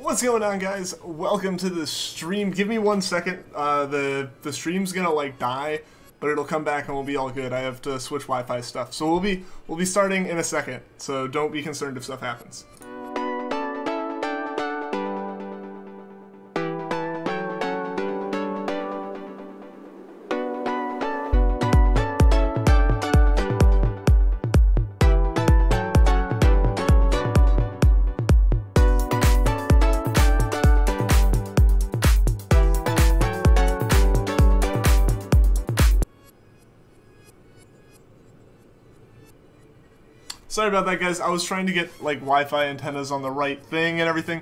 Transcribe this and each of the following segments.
What's going on, guys? Welcome to the stream. Give me 1 second. The stream's gonna like die, but it'll come back and we'll be all good. I have to switch Wi-Fi stuff, so we'll be starting in a second. So don't be concerned if stuff happens. Sorry about that, guys. I was trying to get like Wi-Fi antennas on the right thing and everything,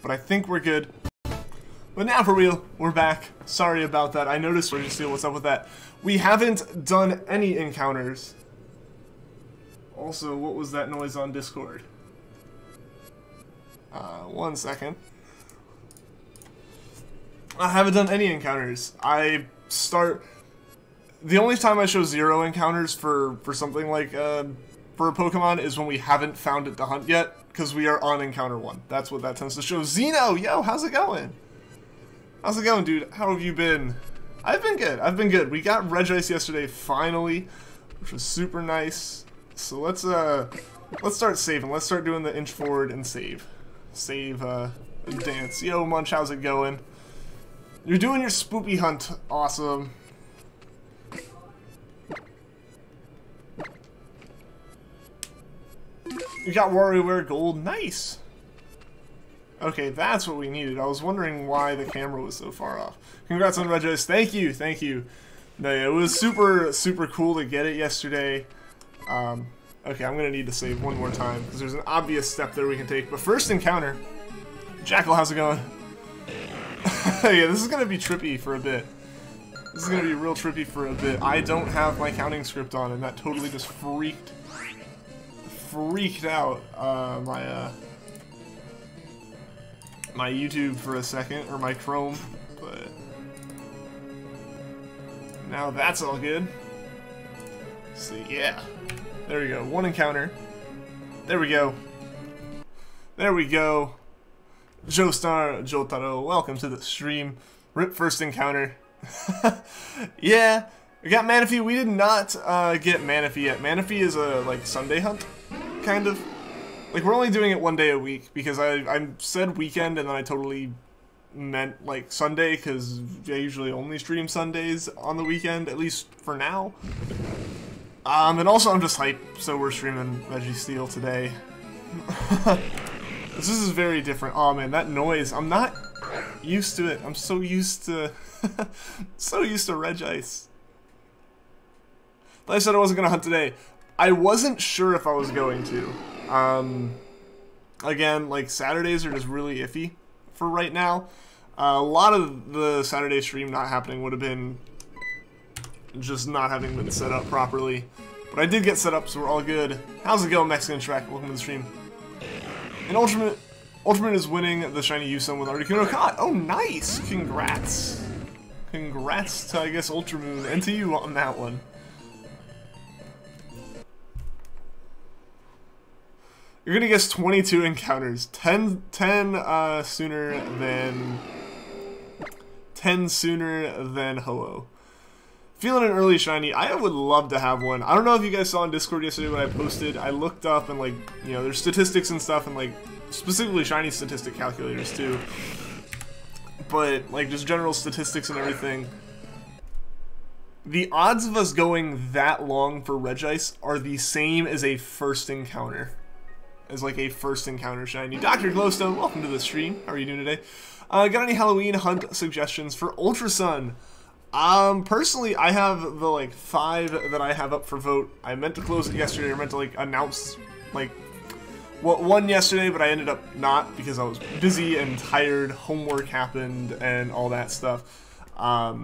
but I think we're good. But now for real, we're back. Sorry about that. I noticed Registeel, what's up with that? We haven't done any encounters. Also, what was that noise on Discord? 1 second. I haven't done any encounters. The only time I show 0 encounters for something like for a Pokemon is when we haven't found it to hunt yet, because we are on encounter 1. That's what that tends to show. Zeno, yo, how's it going? How's it going, dude? How have you been? I've been good. I've been good. We got Registeel yesterday finally, which was super nice. So let's start saving. Let's start doing the inch forward and save. Dance. Yo, Munch, how's it going? You're doing your spoopy hunt. Awesome. You got WarioWare Gold. Nice! Okay, that's what we needed. I was wondering why the camera was so far off. Congrats on Regis. Thank you, thank you. No, yeah, it was super cool to get it yesterday. Okay, I'm gonna need to save one more time, because there's an obvious step there we can take. But first encounter. Jackal, how's it going? Yeah, this is gonna be trippy for a bit. This is gonna be real trippy for a bit. I don't have my counting script on, and that totally just freaked out my YouTube for a second, or my Chrome, but now that's all good. So yeah, there we go. 1 encounter. There we go. There we go. Joestar Jotaro, welcome to the stream. Rip first encounter. Yeah, we got Manaphy. We did not get Manaphy yet. Manaphy is a like Sunday hunt. Kind of. Like, we're only doing it 1 day a week, because I said weekend and then I totally meant, like, Sunday, because I usually only stream Sundays on the weekend, at least for now. And also I'm just hyped, so we're streaming Registeel today. This is very different. Oh man, that noise, I'm not used to it. I'm so used to, so used to Regice. Like I said, I wasn't going to hunt today. I wasn't sure if I was going to. Again, like, Saturdays are just really iffy for right now. A lot of the Saturday stream not happening would have been just not having been set up properly. But I did get set up, so we're all good. How's it going, Mexican Shrek? Welcome to the stream. And Ultimate is winning the Shiny Usom with Articuno caught. Oh, nice! Congrats. Congrats to, I guess, Ultramoon, and to you on that one. You're gonna guess 22 encounters, 10 sooner than Ho-Oh. Feeling an early shiny. I would love to have one. I don't know if you guys saw on Discord yesterday when I posted. I looked up and, like, you know, there's statistics and stuff, and like specifically shiny statistic calculators too. But like just general statistics and everything. The odds of us going that long for Regice are the same as a first encounter. As like a first encounter shiny. Dr. Glowstone, welcome to the stream. How are you doing today? Got any Halloween hunt suggestions for Ultra Sun? Personally, I have the like 5 that I have up for vote. I meant to close it yesterday. I meant to like announce like one yesterday, but I ended up not because I was busy and tired. Homework happened and all that stuff. But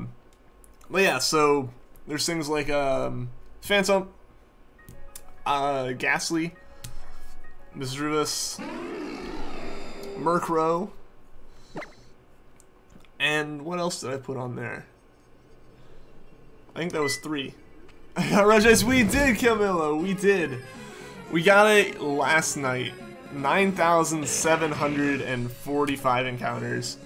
yeah, so there's things like Phantom, Ghastly, Misdreavus, Murkrow, and what else did I put on there? I think that was 3. Regis, we did, Camilo, we did. We got it last night. 9,745 encounters.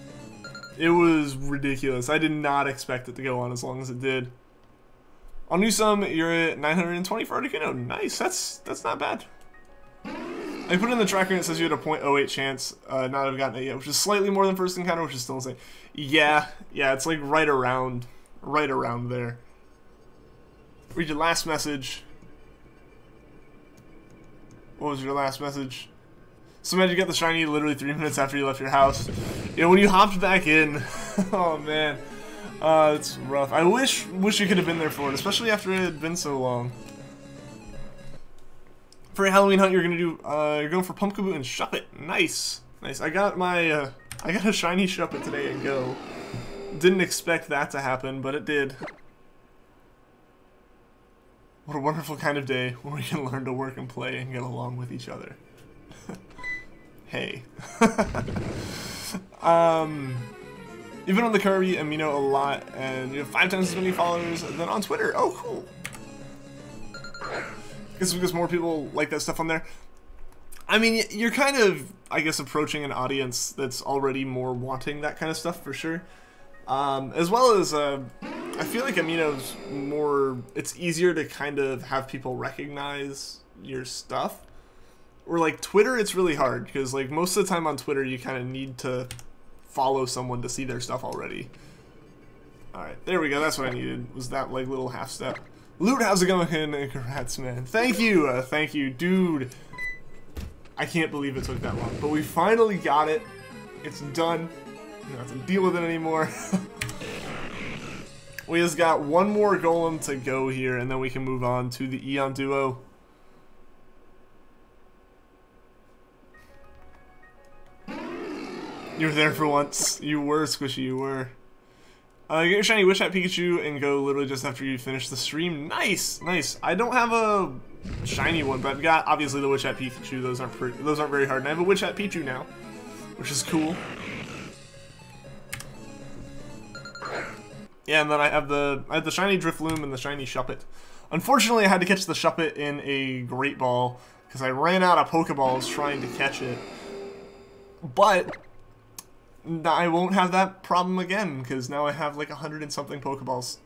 It was ridiculous. I did not expect it to go on as long as it did. On Newsome, you're at 920 for Articuno. Nice, that's not bad. I put in the tracker and it says you had a .08 chance not to have gotten it yet, which is slightly more than first encounter, which is still insane. Yeah, it's like right around there. Read your last message. What was your last message? So man, you got the shiny literally 3 minutes after you left your house. You know, when you hopped back in, oh man, it's rough. I wish you could have been there for it, especially after it had been so long. For a Halloween hunt, you're going for Pumpkaboo and Shuppet. Nice. I got my I got a shiny Shuppet today and go. Didn't expect that to happen, but it did. What a wonderful kind of day where we can learn to work and play and get along with each other. Hey. You've been on the Kirby Amino a lot, and you have 5 times as many followers than on Twitter. Oh, cool. Guess because more people like that stuff on there. I mean, you're kind of, I guess, approaching an audience that's already more wanting that kind of stuff for sure. As well as, I feel like Amino's more, it's easier to kind of have people recognize your stuff. Or like Twitter, it's really hard, because like most of the time on Twitter, you kind of need to follow someone to see their stuff already. Alright, there we go, that's what I needed, was that like little half step. Loot, how's it going? Congrats, man. Thank you, dude. I can't believe it took that long, but we finally got it. It's done. You don't have to deal with it anymore. We just got one more golem to go here, and then we can move on to the Eon Duo. You were there for once. You were, Squishy, you were. Get your shiny Wish at Pikachu and go literally just after you finish the stream. Nice. I don't have a shiny one, but I've got obviously the Wish at Pikachu. Those aren't very hard. And I have a Wish at Pichu now, which is cool. Yeah, and then I have the shiny Drifloon and the shiny Shuppet. Unfortunately, I had to catch the Shuppet in a Great Ball because I ran out of Pokeballs trying to catch it. But I won't have that problem again, because now I have like 100 and something Pokeballs.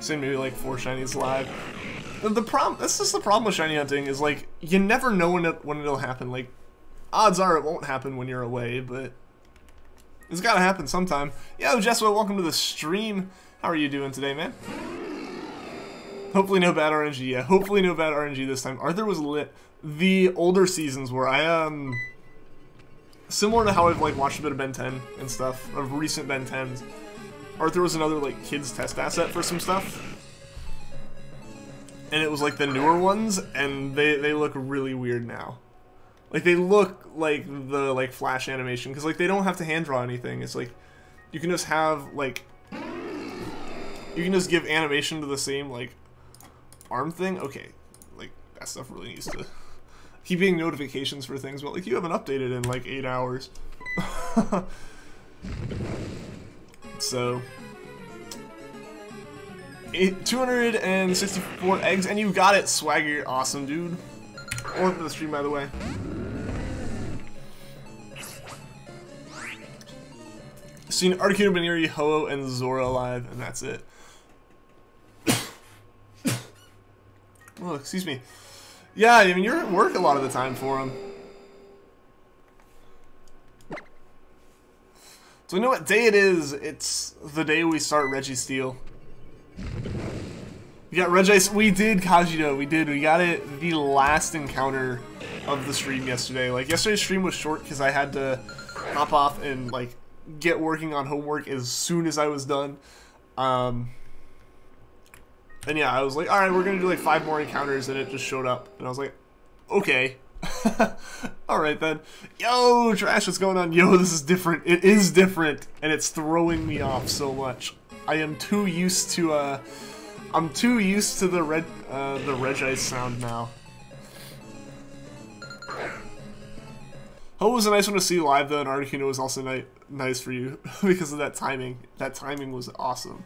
Seen maybe like 4 shinies live. That's just the problem with shiny hunting, is like, you never know when it'll happen. Like, odds are it won't happen when you're away, but it's gotta happen sometime. Yo, Jeswa, welcome to the stream. How are you doing today, man? Hopefully no bad RNG, yeah. Hopefully no bad RNG this time. Arthur was lit. The older seasons where similar to how I've like watched a bit of Ben 10 and stuff, of recent Ben 10s, Arthur was another like kids test asset for some stuff. And it was like the newer ones, and they look really weird now. Like they look like the like Flash animation, because like they don't have to hand draw anything. It's like you can just have like, you can just give animation to the same like arm thing. Okay, like that stuff really needs to keep getting notifications for things, but like you haven't updated in like 8 hours. So 264 eggs, and you got it, Swagger. Awesome, dude. Welcome to the stream, by the way. Seen Articuno, Buneary, Ho-Oh, and Zora live, and that's it. Oh, excuse me. Yeah, I mean, you're at work a lot of the time for him. So we know what day it is. It's the day we start Registeel. We got Regice. We did, Kajito. We did. We got it the last encounter of the stream yesterday. Like, yesterday's stream was short because I had to hop off and, like, get working on homework as soon as I was done. And yeah, I was like, alright, we're gonna do like 5 more encounters, and it just showed up. And I was like, okay. Alright then. Yo, Trash, what's going on? Yo, this is different. It is different, and it's throwing me off so much. I am too used to, I'm too used to the Regice sound now. Ho was a nice one to see live though, and Articuno was also nice for you because of that timing. That timing was awesome.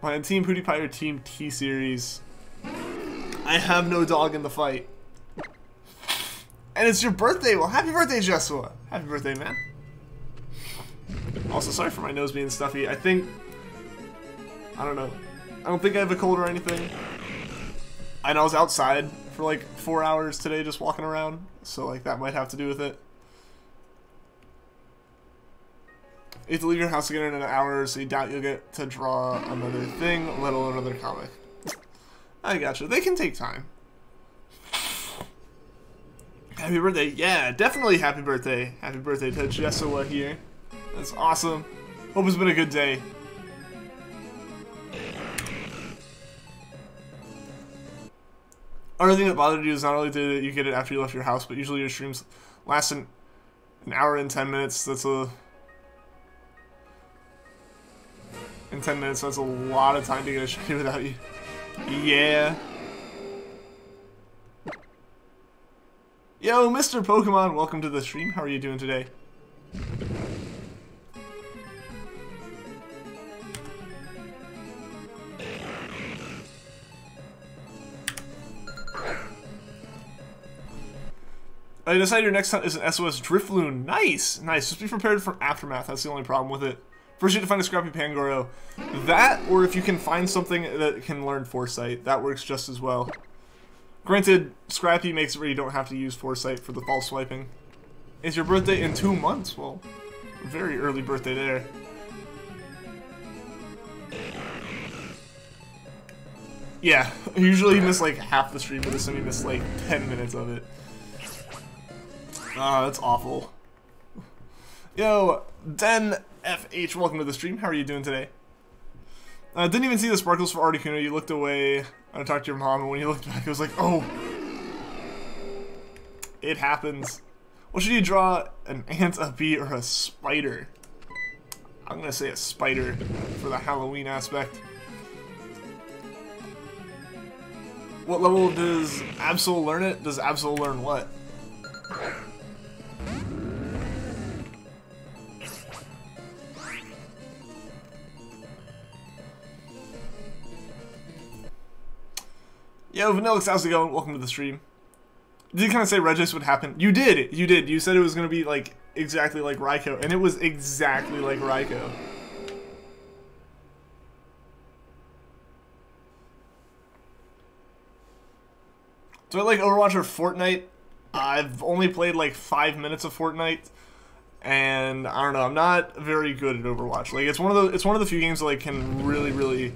My Team PewDiePie or Team T-Series? I have no dog in the fight. And it's your birthday. Well, happy birthday, Jesua. Happy birthday, man. Also, sorry for my nose being stuffy. I don't know. I don't think I have a cold or anything. I know I was outside for like 4 hours today just walking around. So, like, that might have to do with it. You have to leave your house again in an hour, so you doubt you'll get to draw another thing, let alone another comic. I gotcha. They can take time. Happy birthday. Yeah, definitely happy birthday. Happy birthday to Jesua here. That's awesome. Hope it's been a good day. Another thing that bothered you is not only did you get it after you left your house, but usually your streams last an hour and 10 minutes. That's a... In 10 minutes, that's a lot of time to get a shiny without you. Yeah. Yo, Mr. Pokemon, welcome to the stream. How are you doing today? I decided your next hunt is an SOS Drifloon. Nice! Nice. Just be prepared for Aftermath. That's the only problem with it. First, you have to find a Scrappy Pangoro. That, or if you can find something that can learn Foresight, that works just as well. Granted, Scrappy makes it where you don't have to use Foresight for the false swiping. It's your birthday in 2 months. Well, very early birthday there. Yeah, usually you miss like half the stream, but this time you miss like 10 minutes of it. Ah, that's awful. Yo, Den FH, welcome to the stream. How are you doing today? Didn't even see the sparkles for Articuno. You looked away. I talked to your mom, and when you looked back, it was like, oh. It happens. What should you draw? An ant, a bee, or a spider? I'm gonna say a spider for the Halloween aspect. What level does Absol learn it? Does Absol learn what? Yo, Vanillix, how's it going? Welcome to the stream. Did you kind of say Regis would happen? You did! You did. You said it was going to be, like, exactly like Raikou, and it was exactly like Raikou. Do I like Overwatch or Fortnite? I've only played, like, 5 minutes of Fortnite, and I don't know, I'm not very good at Overwatch. Like, it's one of the few games that, like, can really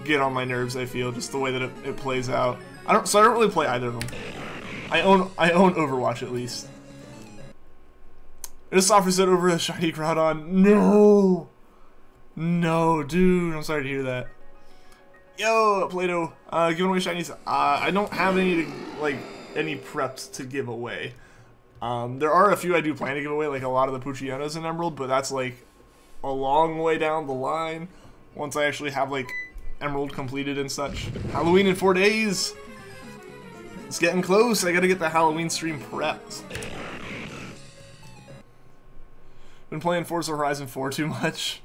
get on my nerves, I feel, just the way that it plays out. So I don't really play either of them. I own Overwatch at least. I just saw said over a shiny Groudon. No! No, dude, I'm sorry to hear that. Yo, Play-Doh, giving away shinies. I don't have any preps to give away. There are a few I do plan to give away, like a lot of the Poochyenas in Emerald, but that's like a long way down the line once I actually have like Emerald completed and such. Halloween in 4 days! It's getting close, I gotta get the Halloween stream prepped. Been playing Forza Horizon 4 too much.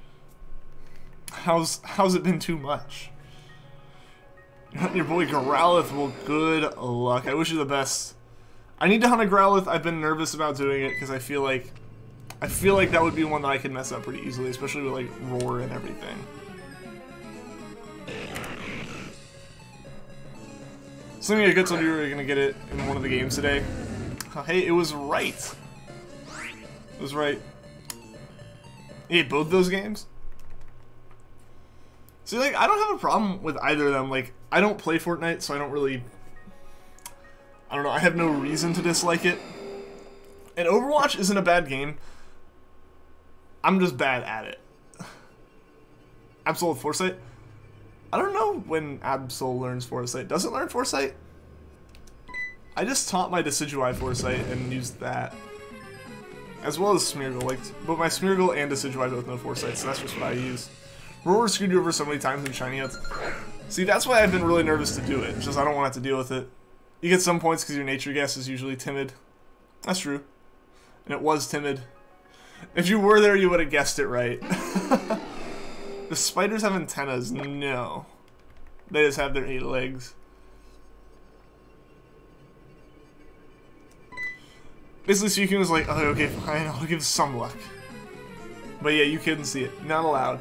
How's it been too much? You're hunting your boy Growlithe. Well, good luck. I wish you the best. I need to hunt a Growlithe. I've been nervous about doing it because I feel like that would be one that I could mess up pretty easily, especially with like Roar and everything. Assuming a good told you were gonna get it in one of the games today. Hey, it was right. It was right. Hey, both those games? See, like, I don't have a problem with either of them. Like, I don't play Fortnite, so I don't really... I don't know, I have no reason to dislike it. And Overwatch isn't a bad game. I'm just bad at it. Absol with Foresight? I don't know when Absol learns Foresight. Does it learn Foresight? I just taught my Decidueye Foresight and used that. As well as Smeargle. Like, but my Smeargle and Decidueye both know Foresight, so that's just what I use. Roar screwed you over so many times in shiny hits. See, that's why I've been really nervous to do it. It's just I don't want to have to deal with it. You get some points because your nature guess is usually timid. That's true. And it was timid. If you were there, you would have guessed it right. The spiders have antennas? No. They just have their 8 legs. Basically, Suicune was like, oh, okay, fine, I'll give some luck. But yeah, you couldn't see it. Not allowed.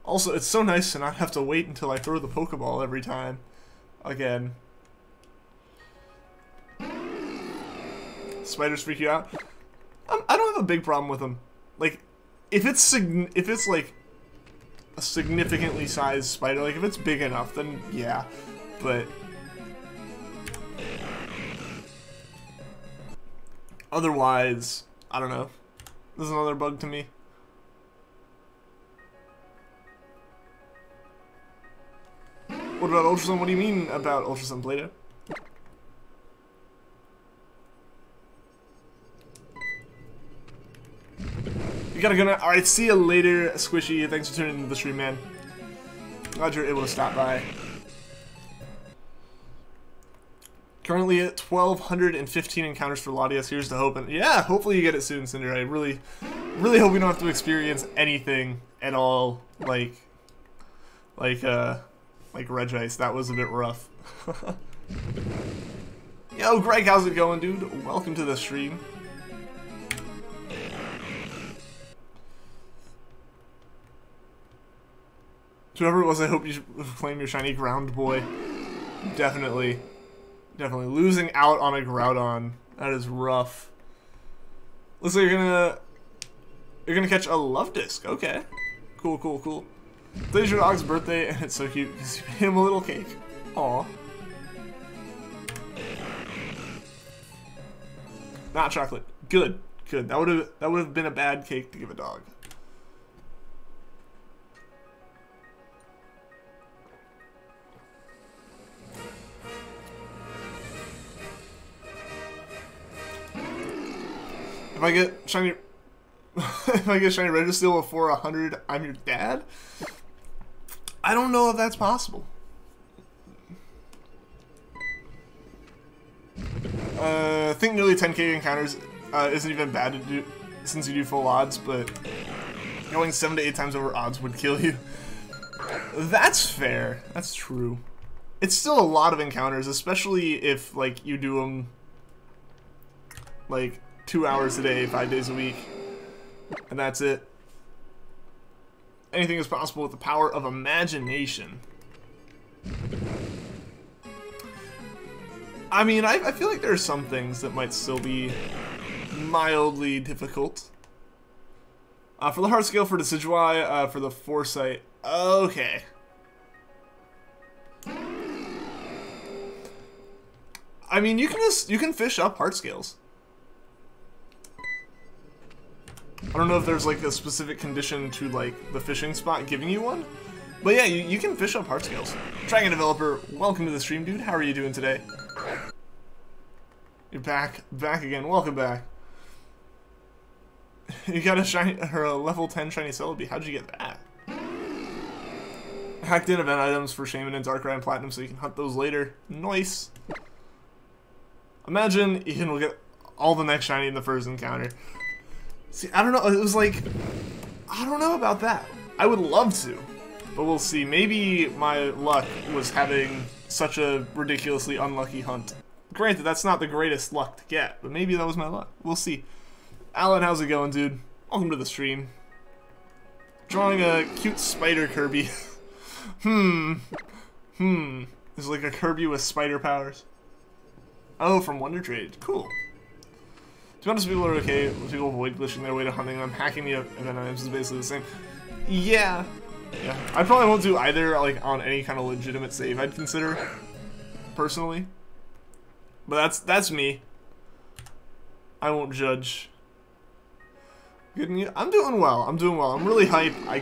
Also, it's so nice to not have to wait until I throw the Pokeball every time. Again. Spiders freak you out? I don't have a big problem with them. Like, if it's like a significantly sized spider, like if it's big enough, then yeah. But otherwise, I don't know. This is another bug to me. What about Ultra Sun? What do you mean about Ultra Sun, Play-Doh? You gotta go now. Alright, see you later, Squishy. Thanks for tuning into the stream, man. Glad you're able to stop by. Currently at 1,215 encounters for Latias. Here's to hoping. Yeah, hopefully you get it soon, Cinder. I really hope we don't have to experience anything at all like Regice. That was a bit rough. Yo, Greg, how's it going, dude? Welcome to the stream. Whoever it was, I hope you claim your shiny ground boy. Definitely. Definitely. Losing out on a Groudon. That is rough. Looks like you're gonna catch a Love Disc. Okay. Cool, cool, cool. Today's your dog's birthday, and it's so cute because you made him a little cake. Aw. Not chocolate. Good. Good. That would have been a bad cake to give a dog. If I get shiny, if I get shiny Registeel before 100, I'm your dad. I don't know if that's possible. I think nearly 10k encounters isn't even bad to do since you do full odds, but going 7 to 8 times over odds would kill you. That's fair. That's true. It's still a lot of encounters, especially if like you do them like 2 hours a day, 5 days a week, and that's it. Anything is possible with the power of imagination. I mean, I feel like there are some things that might still be mildly difficult. For the heart scale for Decidueye, for the foresight, okay. I mean, you can fish up heart scales. I don't know if there's like a specific condition to like the fishing spot giving you one, but yeah, you can fish up heart scales. Dragon Developer, welcome to the stream, dude. How are you doing today? You're back again. Welcome back. You got a level 10 shiny Celebi. How'd you get that? Hacked in event items for Shaman and Darkrai and Platinum so you can hunt those later. Nice. Imagine Ian will get all the next shiny in the first encounter. See, I don't know, it was like, I don't know about that. I would love to, but we'll see. Maybe my luck was having such a ridiculously unlucky hunt. Granted, that's not the greatest luck to get, but maybe that was my luck. We'll see. Alan, how's it going, dude? Welcome to the stream. Drawing a cute spider Kirby. It's like a Kirby with spider powers. Oh, from Wonder Trade. Cool. To be honest, people are okay. People avoid glitching their way to hunting them. Hacking the event items is basically the same. Yeah. Yeah. I probably won't do either, like, on any kind of legitimate save I'd consider. Personally. But that's me. I won't judge. Good news. I'm doing well. I'm doing well. I'm really hyped. I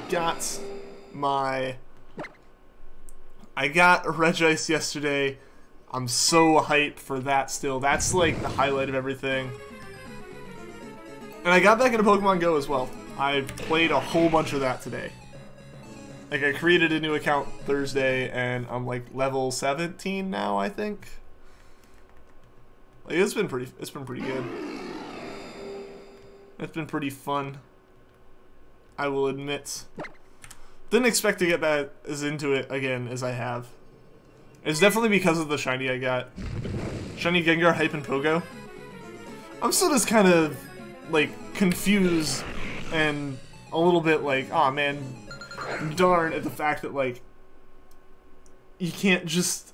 got Regice yesterday. I'm so hyped for that still. That's like the highlight of everything. And I got back into Pokemon Go as well. I played a whole bunch of that today. Like, I created a new account Thursday, and I'm like level 17 now, I think. Like, it's been pretty good. It's been pretty fun. I will admit. Didn't expect to get that as into it again as I have. It's definitely because of the shiny I got. Shiny Gengar, Hype, and Pogo. I'm still just kind of, like, confused and a little bit like, aw, man, darn at the fact that, like, you can't just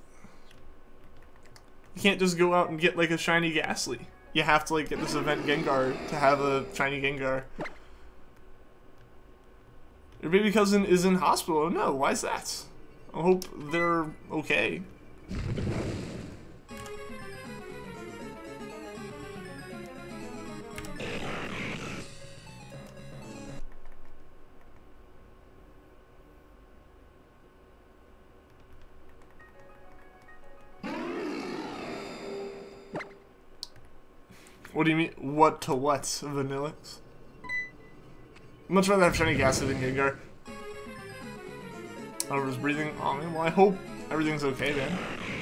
go out and get, like, a shiny Ghastly. You have to, like, get this event Gengar to have a shiny Gengar. Your baby cousin is in hospital. Oh no, why is that? I hope they're okay. What do you mean? What to what, Vanillix? Much rather have shiny Ghastly than Gengar. Oliver's breathing. Oh man, well I hope everything's okay then.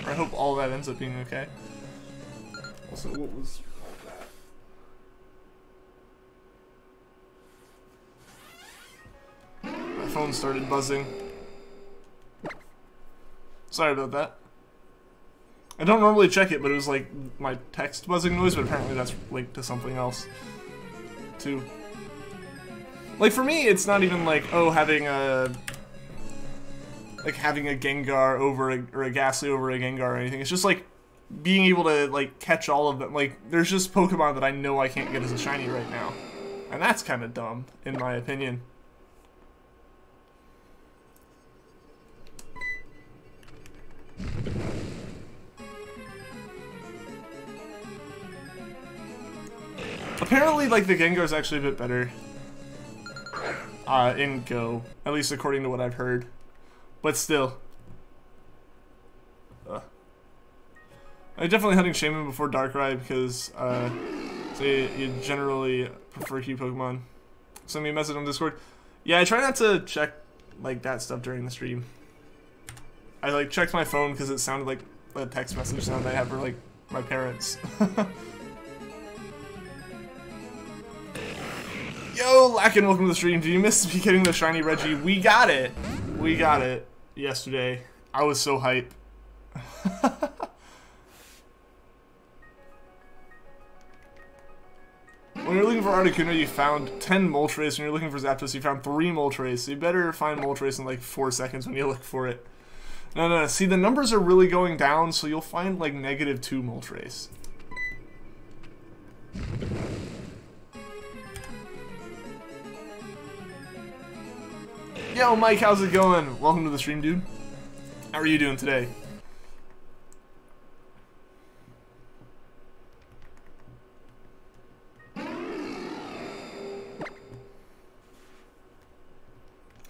Or I hope all that ends up being okay. Also, what was... My phone started buzzing. Sorry about that. I don't normally check it, but it was like my text buzzing noise, but apparently that's linked to something else, too. Like, for me, it's not even like, oh, having a Gengar over or a Ghastly over a Gengar or anything. It's just like being able to like catch all of them. Like, there's just Pokemon that I know I can't get as a shiny right now, and that's kind of dumb, in my opinion. Apparently, like, the Gengar's actually a bit better in Go, at least according to what I've heard. But still. I'm definitely hunting Shaman before Darkrai because so you generally prefer Q Pokemon. Send me a message on Discord. Yeah, I try not to check like that stuff during the stream. I like checked my phone because it sounded like a text message sound I have for like my parents. Yo, Lakin, welcome to the stream. Did you miss me getting the shiny Reggie? We got it. We got it yesterday. I was so hype. When you're looking for Articuno, you found 10 Moltres. When you're looking for Zapdos, you found 3 Moltres. So you better find Moltres in like 4 seconds when you look for it. No. See, the numbers are really going down, so you'll find like -2 Moltres. Yo, Mike, how's it going? Welcome to the stream, dude. How are you doing today?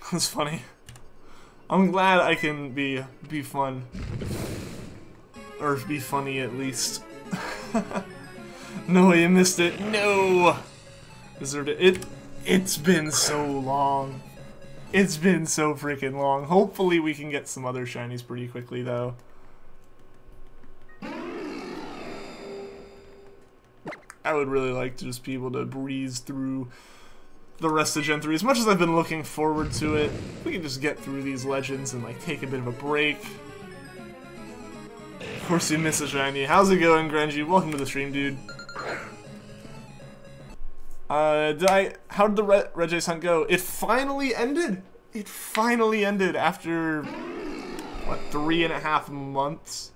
That's funny. I'm glad I can be fun. Or be funny, at least. No, you missed it. No! Deserved it. It's been so long. It's been so freaking long. Hopefully we can get some other shinies pretty quickly, though. I would really like to just be able to breeze through the rest of Gen 3. As much as I've been looking forward to it, we can just get through these legends and like take a bit of a break. Of course you miss a shiny. How's it going, Grenji? Welcome to the stream, dude. How did the Regis hunt go? It finally ended! It finally ended after, what, 3.5 months?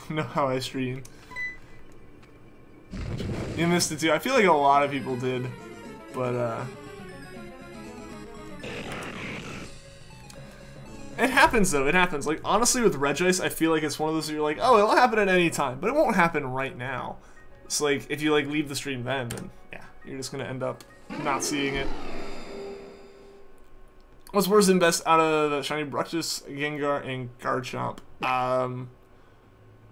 Know how I stream. You missed it too. I feel like a lot of people did, but it happens though, it happens. Like, honestly with Regis, I feel like it's one of those where you're like, oh, it'll happen at any time, but it won't happen right now. It's like, if you like leave the stream then yeah, you're just gonna end up not seeing it. What's worse and best out of Shiny Bruxish, Gengar, and Garchomp?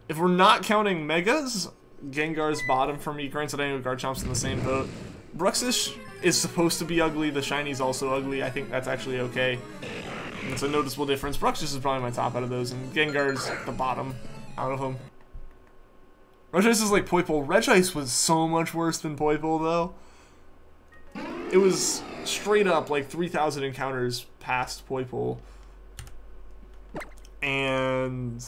If we're not counting Megas, Gengar's bottom for me. Granted, I know Garchomp's in the same boat. Bruxish is supposed to be ugly, the Shiny's also ugly. I think that's actually okay. It's a noticeable difference. Bruxish is probably my top out of those, and Gengar's the bottom out of them. Regice is like Poipole. Regice was so much worse than Poipole, though. It was straight up like 3,000 encounters past Poipole. And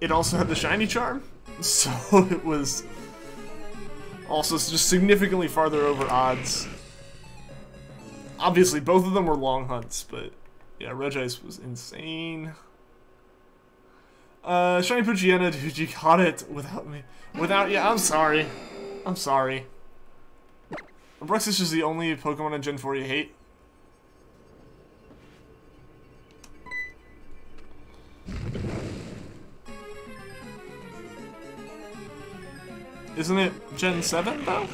it also had the shiny charm, so it was also just significantly farther over odds. Obviously, both of them were long hunts, but yeah, Regice was insane. Shiny Poochyena, dude, you caught it without me. Yeah, I'm sorry. I'm sorry. Bruxish is the only Pokemon in Gen 4 you hate. Isn't it Gen 7, though?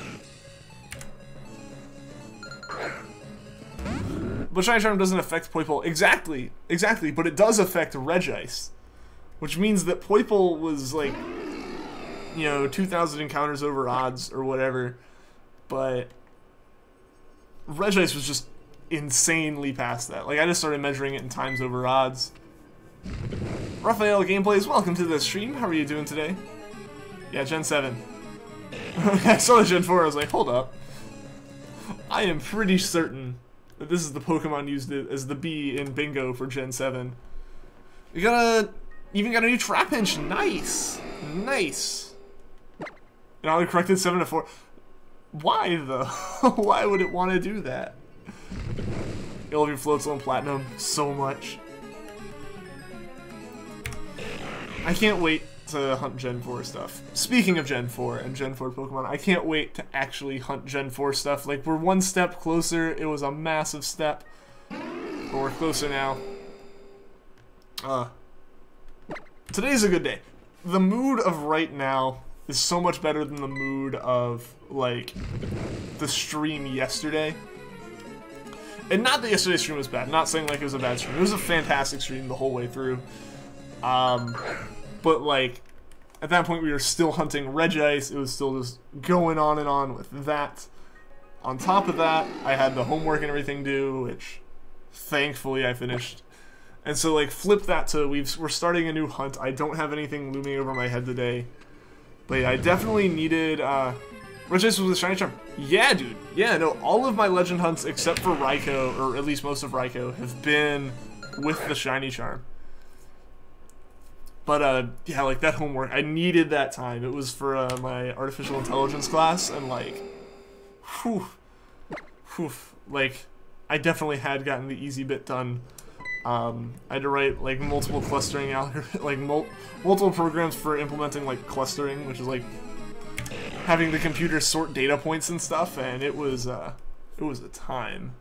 But Shiny Charm doesn't affect Poipole. Exactly, but it does affect Regice. Which means that Poipole was, like, you know, 2,000 encounters over odds or whatever. But Regice was just insanely past that. Like, I just started measuring it in times over odds. Raphael Gameplays, welcome to the stream. How are you doing today? Yeah, Gen 7. I saw the Gen 4, I was like, hold up. I am pretty certain that this is the Pokemon used as the B in Bingo for Gen 7. We even got a new Trapinch. Nice! Nice! And I corrected 7 to 4. Why, though? Why would it want to do that? You love your Floatzel and Platinum so much. I can't wait to hunt Gen 4 stuff. Speaking of Gen 4 and Gen 4 Pokemon, I can't wait to actually hunt Gen 4 stuff. Like, we're one step closer. It was a massive step. But we're closer now. Today's a good day. The mood of right now is so much better than the mood of, like, the stream yesterday. And not that yesterday's stream was bad. Not saying, like, it was a bad stream. It was a fantastic stream the whole way through. But, like, at that point we were still hunting Regice. It was still just going on and on with that. On top of that, I had the homework and everything due, which thankfully I finished. And so, like, flip that to we're starting a new hunt. I don't have anything looming over my head today. But yeah, I definitely needed, Regice was a shiny charm. Yeah, dude. Yeah, no, all of my legend hunts except for Raikou, or at least most of Raikou, have been with the shiny charm. But, yeah, like, that homework, I needed that time. It was for, my artificial intelligence class, and, like, whew, like, I definitely had gotten the easy bit done. I had to write, like, multiple clustering like, multiple programs for implementing, like, clustering, which is, like, having the computer sort data points and stuff, and it was a time.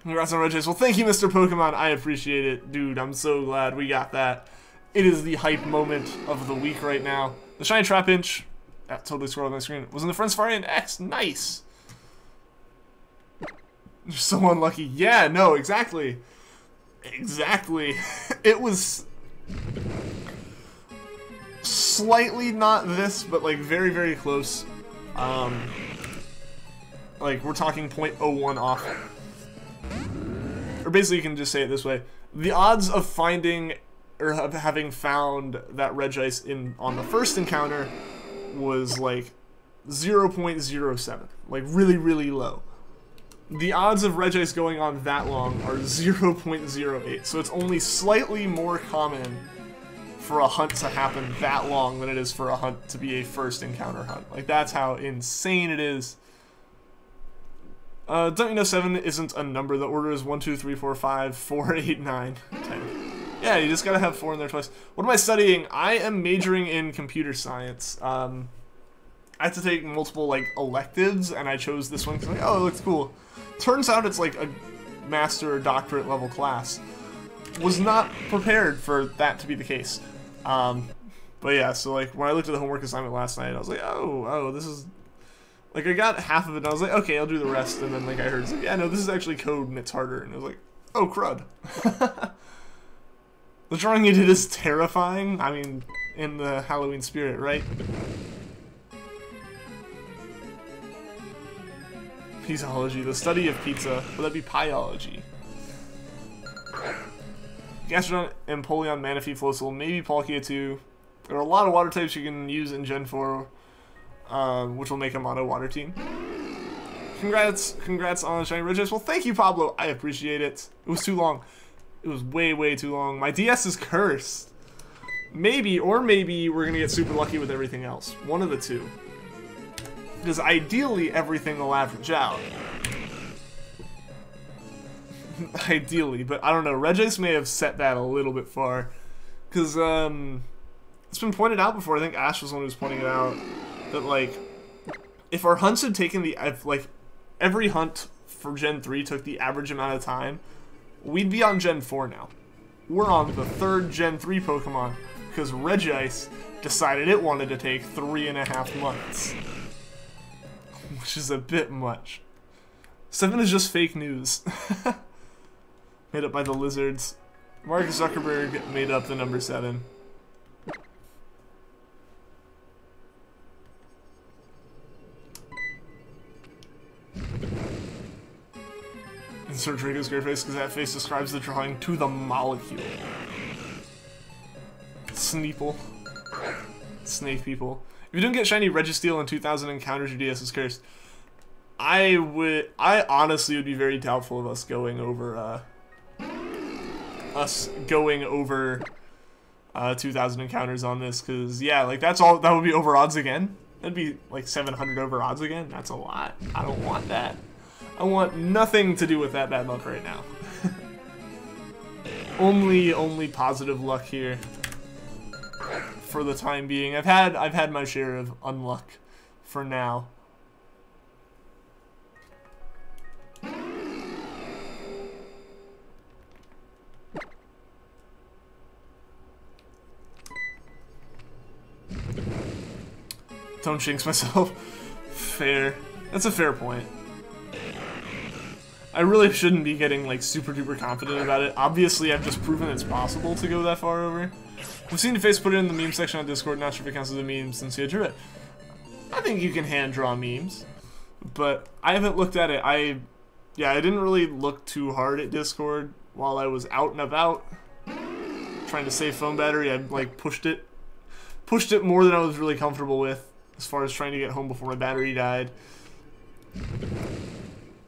Congrats on Regice. Well, thank you, Mr. Pokemon. I appreciate it. Dude, I'm so glad we got that. It is the hype moment of the week right now. The Shiny Trapinch, totally scrolled on my screen, was in the Friend Safari and X. Nice! You're so unlucky. Yeah, no, exactly. Exactly. It was slightly not this, but, like, very, very close. Like, we're talking 0.01 off. Or basically, you can just say it this way. The odds of finding, or of having found that Regice on the first encounter was, like, 0.07. Like, really, really low. The odds of Regice going on that long are 0.08, so it's only slightly more common for a hunt to happen that long than it is for a hunt to be a first encounter hunt. Like, that's how insane it is. Don't you know 7 isn't a number? The order is 1, 2, 3, 4, 5, 4, 8, 9, 10. Yeah, you just gotta have 4 in there twice. What am I studying? I am majoring in computer science. I had to take multiple, like, electives, and I chose this one because, like, oh, it looks cool. Turns out it's, like, a master or doctorate level class. Was not prepared for that to be the case. But yeah, so, like, when I looked at the homework assignment last night, I was like, oh, this is... Like, I got half of it, and I was like, okay, I'll do the rest, and then, like, I heard, it's like, yeah, no, this is actually code, and it's harder, and I was like, oh, crud. The drawing you did is terrifying, I mean, in the Halloween spirit, right? Pizzology, the study of pizza, would that be pieology? Gastrodon, Empoleon, Manaphy, Floatzel, maybe Palkia too. There are a lot of water types you can use in Gen 4, which will make a mono water team. Congrats on Shiny Regis. Well, thank you, Pablo. I appreciate it. It was too long. It was way, way too long. My DS is cursed. Maybe we're gonna get super lucky with everything else. One of the two. Because ideally, everything will average out. Ideally, but I don't know. Regis may have set that a little bit far. Because, it's been pointed out before. I think Ash was the one who was pointing it out. That, like, if our hunts had taken every hunt for Gen 3 took the average amount of time, we'd be on Gen 4 now. We're on the 3rd Gen 3 Pokemon, because Regis decided it wanted to take 3.5 months. Which is a bit much. 7 is just fake news. Made up by the lizards. Mark Zuckerberg made up the number 7. Insert Treecko's great face because that face describes the drawing to the molecule. Sneeple. Snake people. If you don't get shiny Registeel in 2000 encounters, your DS is cursed. I honestly would be very doubtful of us going over 2000 encounters on this, because yeah, like that would be over odds again. That'd be like 700 over odds again. That's a lot. I don't want that. I want nothing to do with that bad luck right now. only positive luck here for the time being. I've had my share of unluck for now. Don't jinx myself. Fair. That's a fair point. I really shouldn't be getting like super duper confident about it. Obviously, I've just proven it's possible to go that far over. We've seen the face put it in the meme section on Discord. Not sure if it counts as a meme since he drew it. I think you can hand draw memes, but I haven't looked at it. I didn't really look too hard at Discord while I was out and about trying to save phone battery. I like pushed it more than I was really comfortable with as far as trying to get home before my battery died.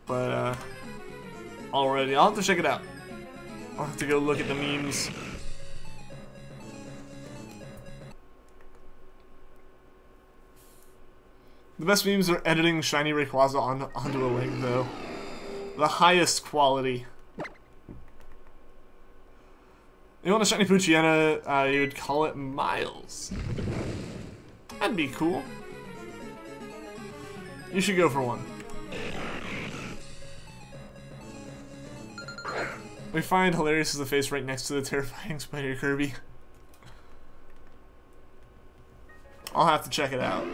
But already, I'll have to check it out. I'll have to go look at the memes. The best memes are editing shiny Rayquaza onto a link, though. The highest quality. You want a shiny Poochyena, you would call it Miles. That'd be cool. You should go for one. We find hilarious is the face right next to the terrifying Spider Kirby. I'll have to check it out.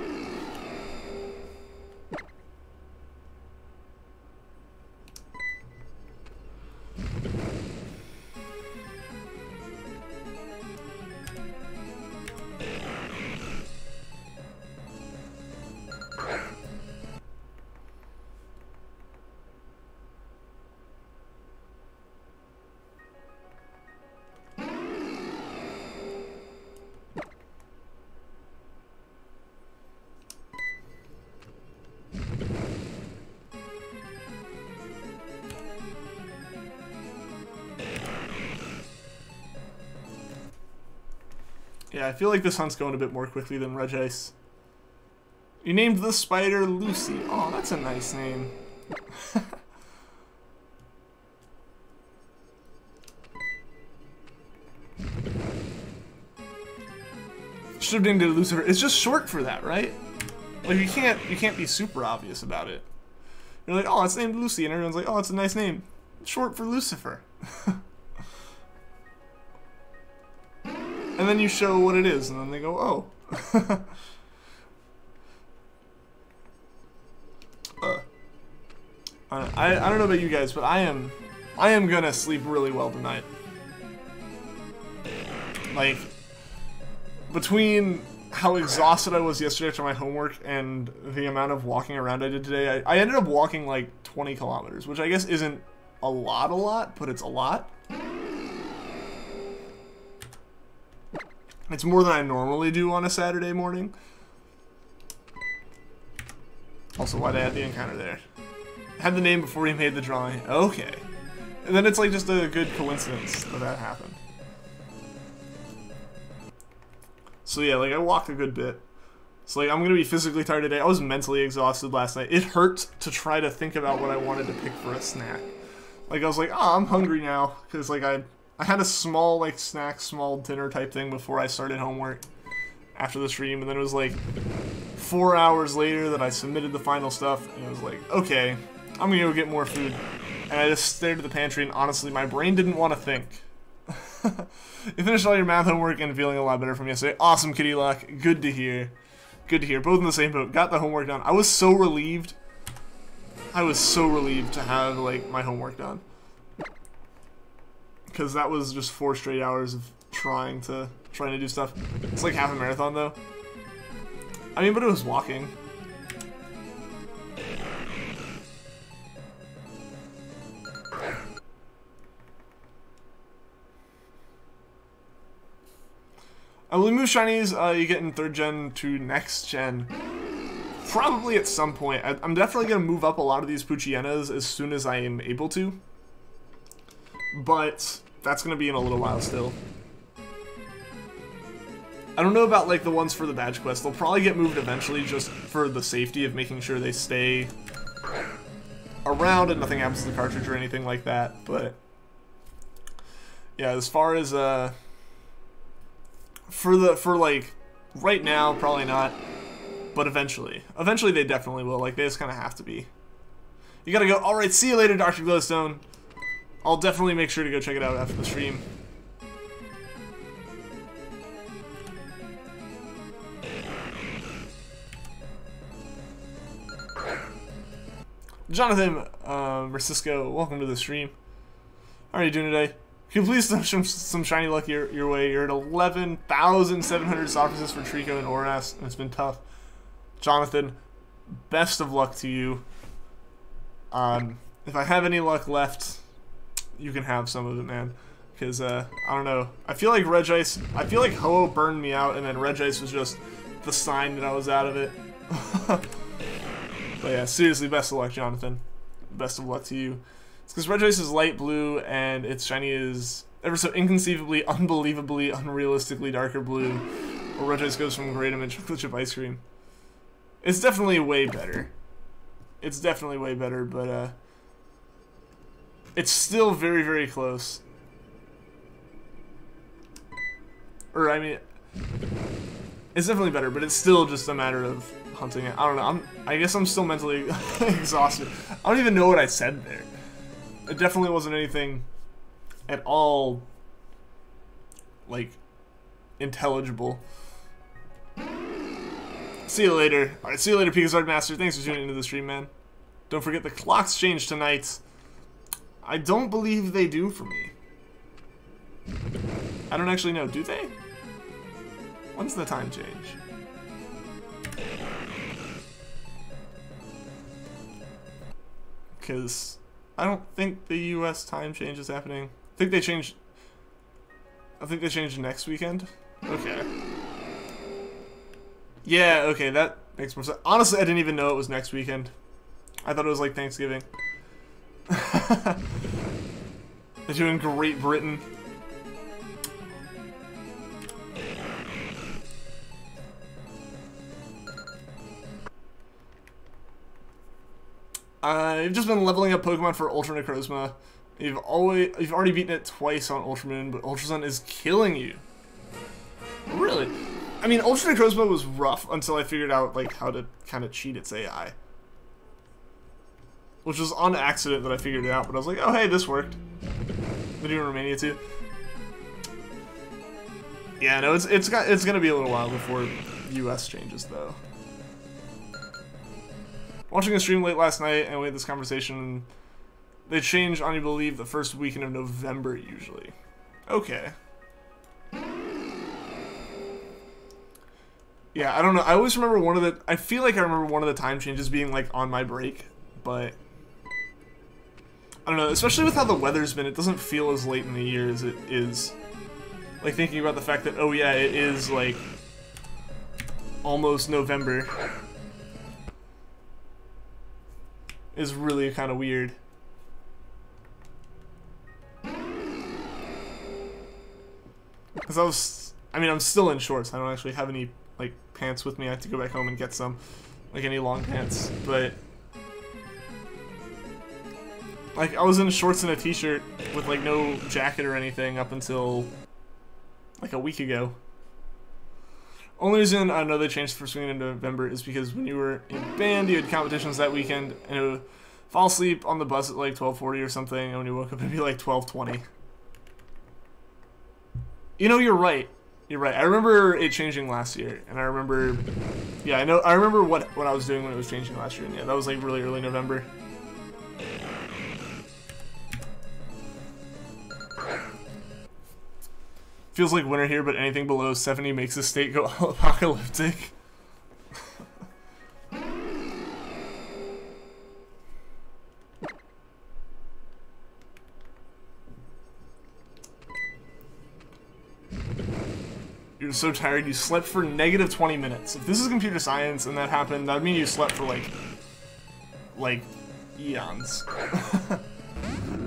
Yeah, I feel like this hunt's going a bit more quickly than Regis. You named the spider Lucy. Oh, that's a nice name. Should have named it Lucifer. It's just short for that, right? Like you can't be super obvious about it. You're like, oh, it's named Lucy, and everyone's like, oh, it's a nice name. It's short for Lucifer. And then you show what it is, and then they go, oh. I don't know about you guys, but I am gonna sleep really well tonight. Like, between how exhausted I was yesterday after my homework and the amount of walking around I did today, I ended up walking like 20 kilometers, which I guess isn't a lot, but it's a lot. It's more than I normally do on a Saturday morning. Also, why they had the encounter there. Had the name before he made the drawing. Okay. And then it's like just a good coincidence that that happened. So yeah, like I walked a good bit. So like I'm gonna be physically tired today. I was mentally exhausted last night. It hurt to try to think about what I wanted to pick for a snack. Like I was like, oh, I'm hungry now. Because like I had a small like snack, small dinner type thing before I started homework after the stream. And then it was like 4 hours later that I submitted the final stuff. And it was like, okay, I'm gonna go get more food. And I just stared at the pantry and honestly my brain didn't want to think. You finished all your math homework and feeling a lot better from yesterday. Awesome, Kitty Luck. Good to hear. Good to hear. Both in the same boat. Got the homework done. I was so relieved. I was so relieved to have like my homework done. Because that was just 4 straight hours of trying to do stuff. It's like half a marathon though. I mean, but it was walking. Will we move Shinies you get in 3rd gen to next gen? Probably at some point. I'm definitely going to move up a lot of these Poochyenas as soon as I am able to. But that's going to be in a little while still. I don't know about like the ones for the badge quest. They'll probably get moved eventually just for the safety of making sure they stay around and nothing happens to the cartridge or anything like that. But yeah, as far as for like right now, probably not, but eventually they definitely will. Like they just kind of have to be. You gotta go. All right, see you later, Dr. Glowstone. I'll definitely make sure to go check it out after the stream. Jonathan Francisco, welcome to the stream. How are you doing today? Can you please throw some shiny luck your way? You're at 11,700 soft resist for Treecko and Oras, and it's been tough. Jonathan, best of luck to you. If I have any luck left, you can have some of it, man. Because, I don't know. I feel like Regice, I feel like Ho-Oh burned me out, and then Regice was just the sign that I was out of it. But yeah, seriously, best of luck, Jonathan. Best of luck to you. It's because Regice is light blue, and its shiny is ever so inconceivably, unbelievably, unrealistically darker blue. Where Regice goes from gray to chocolate chip ice cream. It's definitely way better. It's definitely way better, but it's still very, very close. Or, I mean, it's definitely better, but it's still just a matter of hunting it. I don't know. I guess I'm still mentally exhausted. I don't even know what I said there. It definitely wasn't anything at all, like, intelligible. See you later. Alright, see you later, Pikachu Master. Thanks for tuning into the stream, man. Don't forget the clocks change tonight. I don't believe they do for me. I don't actually know. Do they? When's the time change? Because I don't think the US time change is happening. I think they changed next weekend. Okay. Yeah, okay, that makes more sense. Honestly, I didn't even know it was next weekend. I thought it was like Thanksgiving. They're doing Great Britain. I've just been leveling up Pokemon for Ultra Necrozma. You've already beaten it twice on Ultra Moon, but Ultra Sun is killing you. Really? I mean, Ultra Necrozma was rough until I figured out like how to kind of cheat its AI. Which was on accident that I figured it out, but I was like, oh hey, this worked. They're doing Romania too. Yeah, no, it's gonna be a little while before US changes though. Watching a stream late last night and we had this conversation. They change on, you believe, the first weekend of November usually. Okay. Yeah, I don't know. I always remember one of the... I feel like I remember one of the time changes being, like, on my break, but... I don't know, especially with how the weather's been, it doesn't feel as late in the year as it is, like thinking about the fact that, oh yeah, it is like almost November is really kind of weird. Because I'm still in shorts. I don't actually have any like pants with me. I have to go back home and get some, like any long pants. But like I was in shorts and a t-shirt with like no jacket or anything up until like a week ago. Only reason I know they changed the first weekend in November is because when you were in band, you had competitions that weekend, and it would fall asleep on the bus at like 12:40 or something, and when you woke up it'd be like 12:20. You know, you're right. You're right. I remember it changing last year, and I remember, yeah, I remember what I was doing when it was changing last year, and yeah, that was like really early November. Feels like winter here, but anything below 70 makes the state go apocalyptic. You're so tired, you slept for negative 20 minutes. If this is computer science and that happened, that would mean you slept for like eons.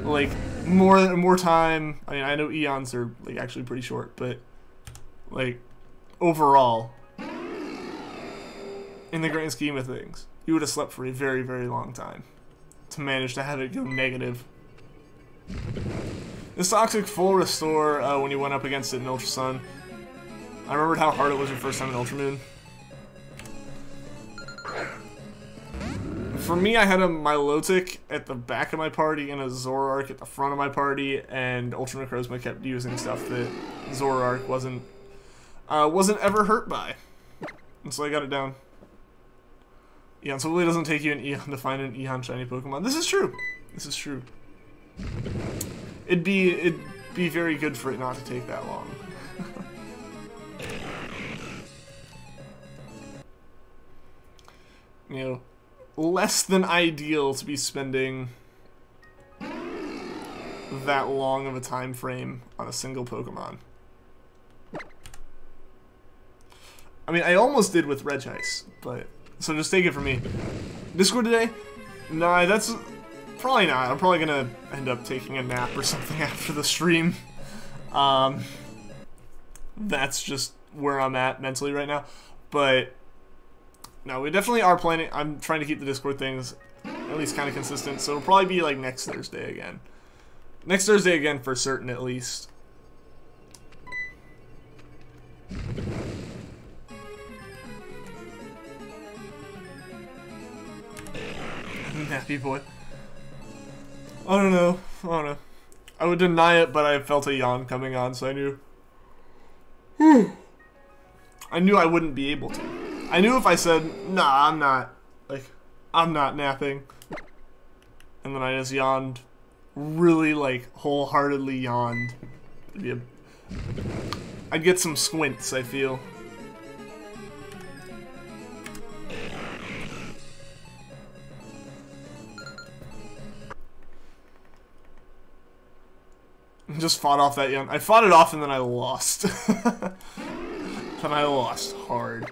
Like more time. I mean, I know eons are like actually pretty short, but like overall, in the grand scheme of things, you would have slept for a very, very long time to manage to have it go negative. This toxic full restore when you went up against it in Ultra Sun. I remembered how hard it was your first time in Ultra Moon. For me, I had a Milotic at the back of my party and a Zoroark at the front of my party, and Ultra Necrozma kept using stuff that Zoroark wasn't ever hurt by. And so I got it down. Eon, so it really doesn't take you an Eon to find an Eon shiny Pokemon. This is true. This is true. It'd be very good for it not to take that long. You know, less than ideal to be spending that long of a time frame on a single Pokemon. I mean, I almost did with Regice, but so just take it from me. Discord today? Nah, that's probably not. I'm probably gonna end up taking a nap or something after the stream. That's just where I'm at mentally right now, but. No, we definitely are planning. I'm trying to keep the Discord things at least kind of consistent, so it'll probably be like next Thursday again. Next Thursday again for certain, at least. Nappy boy. I don't know. I don't know. I would deny it, but I felt a yawn coming on, so I knew. I knew I wouldn't be able to. I knew if I said, nah, I'm not napping, and then I just yawned, really, like, wholeheartedly yawned, I'd get some squints, I feel. Just fought off that yawn. I fought it off and then I lost. And I lost hard.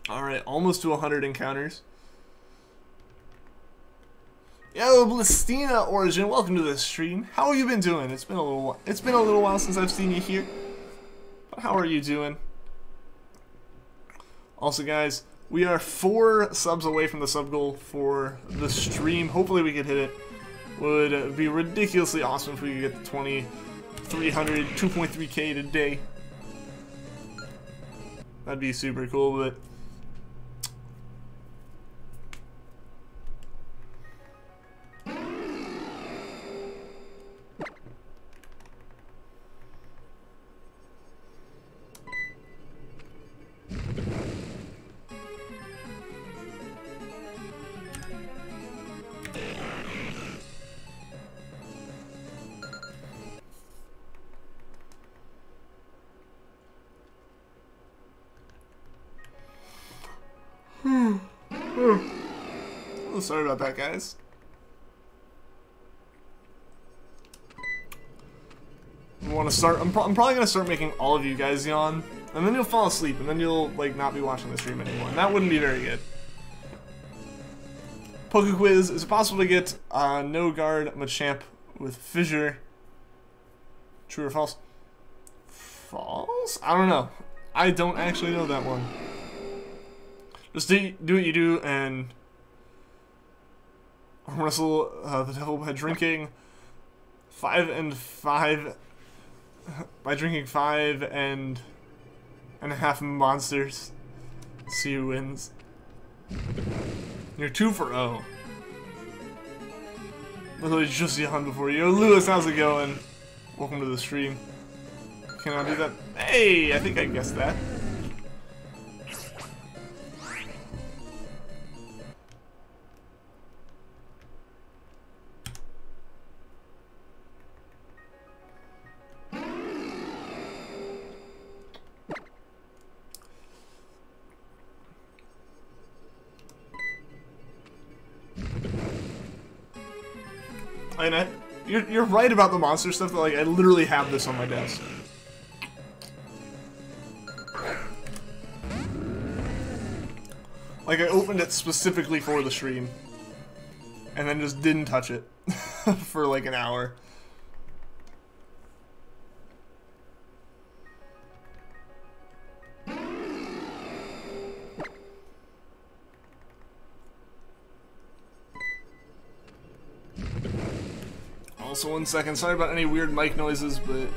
Alright, almost to 100 encounters. Yo, Blistina Origin, welcome to the stream. How have you been doing? It's been a little while since I've seen you here. But how are you doing? Also, guys, we are 4 subs away from the sub goal for the stream. Hopefully we can hit it. Would be ridiculously awesome if we could get the 2,300, 2.3k today. That'd be super cool, but Oh, sorry about that, guys. I want to start. I'm probably gonna start making all of you guys yawn, and then you'll fall asleep, and then you'll like not be watching the stream anymore, and that wouldn't be very good. Poke Quiz: is it possible to get no guard Machamp with Fissure? True or false? False? I don't know. I don't actually know that one. Just do what you do and wrestle the devil by drinking 5 and 5 by drinking 5.5 monsters. See who wins. You're 2 for 0. Literally just yawned before you. Lewis, how's it going? Welcome to the stream. Can I do that? Hey, I think I guessed that. And you're right about the monster stuff, though, like, I literally have this on my desk. Like, I opened it specifically for the stream, and then just didn't touch it for like an hour. Also, 1 second, sorry about any weird mic noises, but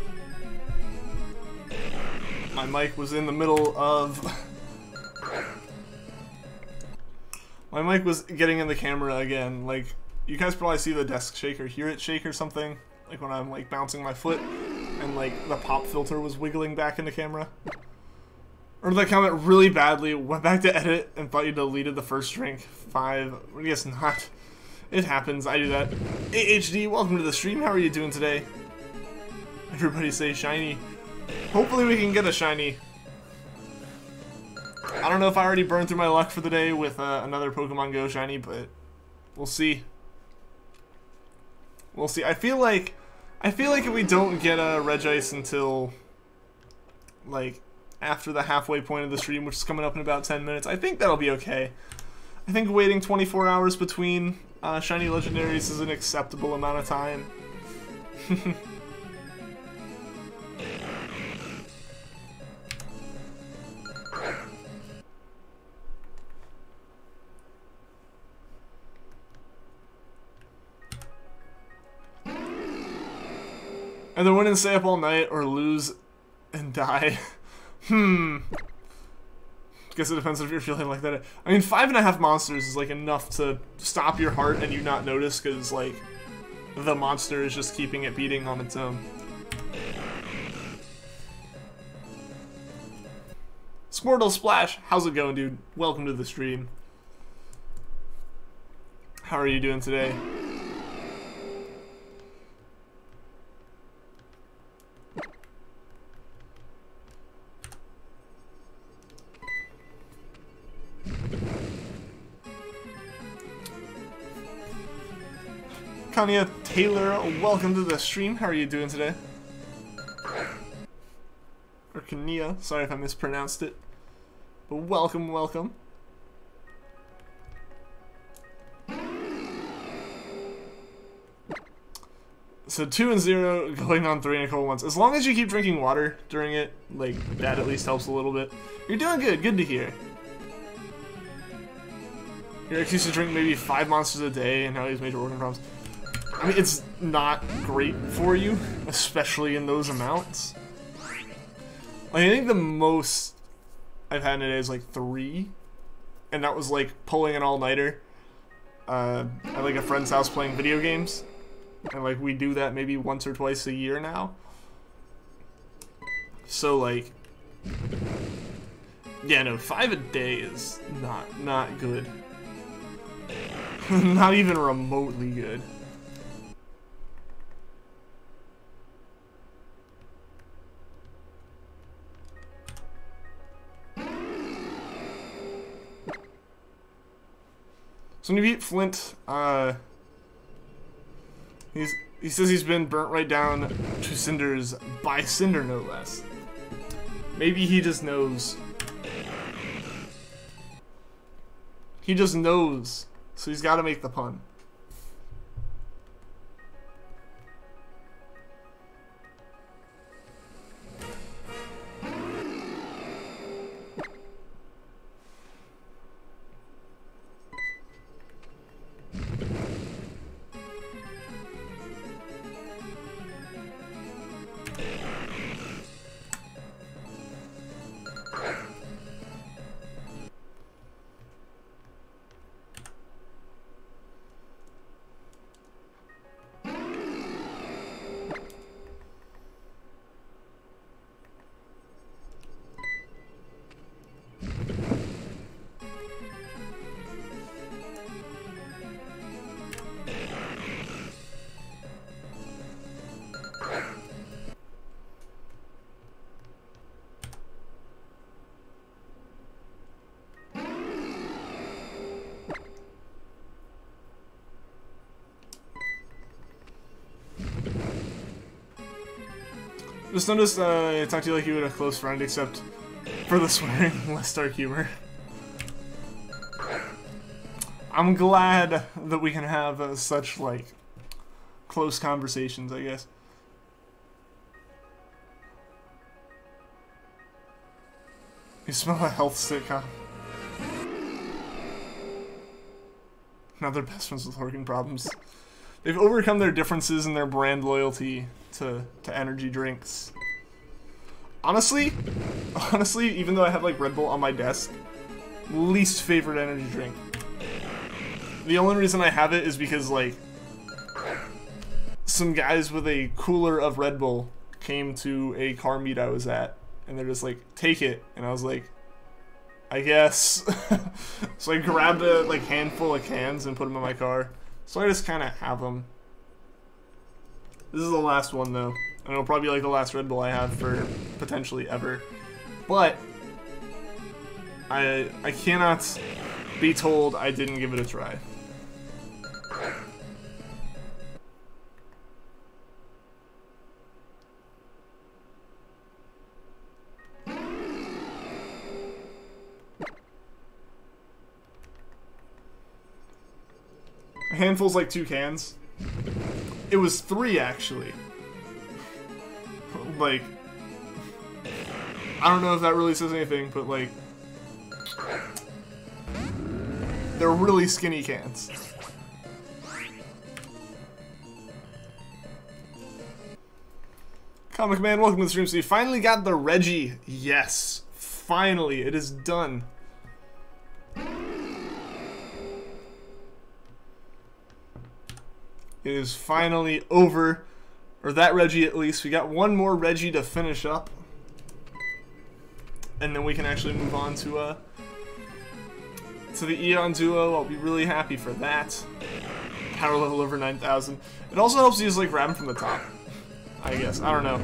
my mic was in the middle of... My mic was getting in the camera again. Like, you guys probably see the desk shake or hear it shake or something. Like when I'm like bouncing my foot and like the pop filter was wiggling back into camera. Or did I comment really badly, went back to edit and thought you deleted the first drink? 5, I guess not. It happens, I do that. AHD, welcome to the stream, how are you doing today? Everybody say shiny. Hopefully we can get a shiny. I don't know if I already burned through my luck for the day with another Pokemon Go shiny, but we'll see. We'll see. I feel like if we don't get a Regice until like after the halfway point of the stream, which is coming up in about 10 minutes, I think that'll be okay. I think waiting 24 hours between shiny legendaries is an acceptable amount of time. Either win and stay up all night, or lose and die. Guess it depends if you're feeling like that. I mean, 5.5 monsters is like enough to stop your heart and you not notice, because like the monster is just keeping it beating on its own. Squirtle Splash, how's it going, dude? Welcome to the stream. How are you doing today? Kanya Taylor, welcome to the stream. How are you doing today? Or Kania, sorry if I mispronounced it. But welcome, welcome. So 2 and 0, going on 3 in a couple months. As long as you keep drinking water during it, like, that at least helps a little bit. You're doing good, good to hear. Your ex used to drink maybe 5 monsters a day, and now he has major organ problems. I mean, it's not great for you, especially in those amounts. Like, I think the most I've had in a day is like 3, and that was like pulling an all-nighter at like a friend's house playing video games, and like we do that maybe once or twice a year now. So like, yeah, no, 5 a day is not good. Not even remotely good. So when you beat Flint, he says he's been burnt right down to cinders by Cinder, no less. Maybe he just knows. He just knows, so he's got to make the pun. Just noticed I talked to you like you were a close friend, except for the swearing, less dark humor. I'm glad that we can have such, like, close conversations, I guess. You smell a health sitcom. Now they're best friends with organ problems. They've overcome their differences in their brand loyalty to energy drinks. Honestly, even though I have like Red Bull on my desk, least favorite energy drink. The only reason I have it is because like some guys with a cooler of Red Bull came to a car meet I was at, and they're just like, take it, and I was like, I guess. So I grabbed a like handful of cans and put them in my car. So I just kind of have them. This is the last one though, and it'll probably be like the last Red Bull I have for potentially ever. But I cannot be told I didn't give it a try. A handful's like 2 cans. It was 3 actually. Like, I don't know if that really says anything, but like, they're really skinny cans. Comic Man, welcome to the stream. So you finally got the Reggie. Yes, finally, it is done. It is finally over, or that Reggie at least. We got one more Reggie to finish up, and then we can actually move on to the Eon Duo. I'll be really happy for that. Power level over 9,000. It also helps you just like grab him from the top, I guess. I don't know.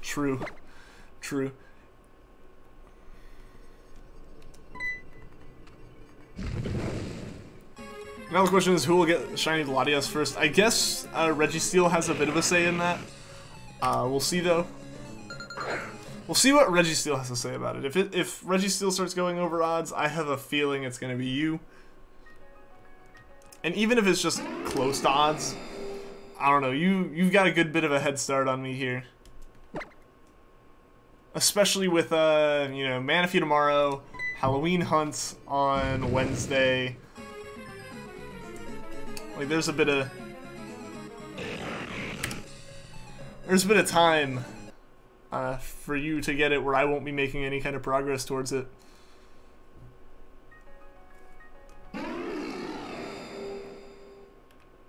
True. True. Now the question is, who will get Shiny Latias first? I guess Registeel has a bit of a say in that. We'll see though. We'll see what Registeel has to say about it. If Registeel starts going over odds, I have a feeling it's going to be you. And even if it's just close to odds, I don't know. You've got a good bit of a head start on me here. Especially with, you know, Manaphy tomorrow, Halloween Hunt on Wednesday. Like, there's a bit of time for you to get it where I won't be making any kind of progress towards it.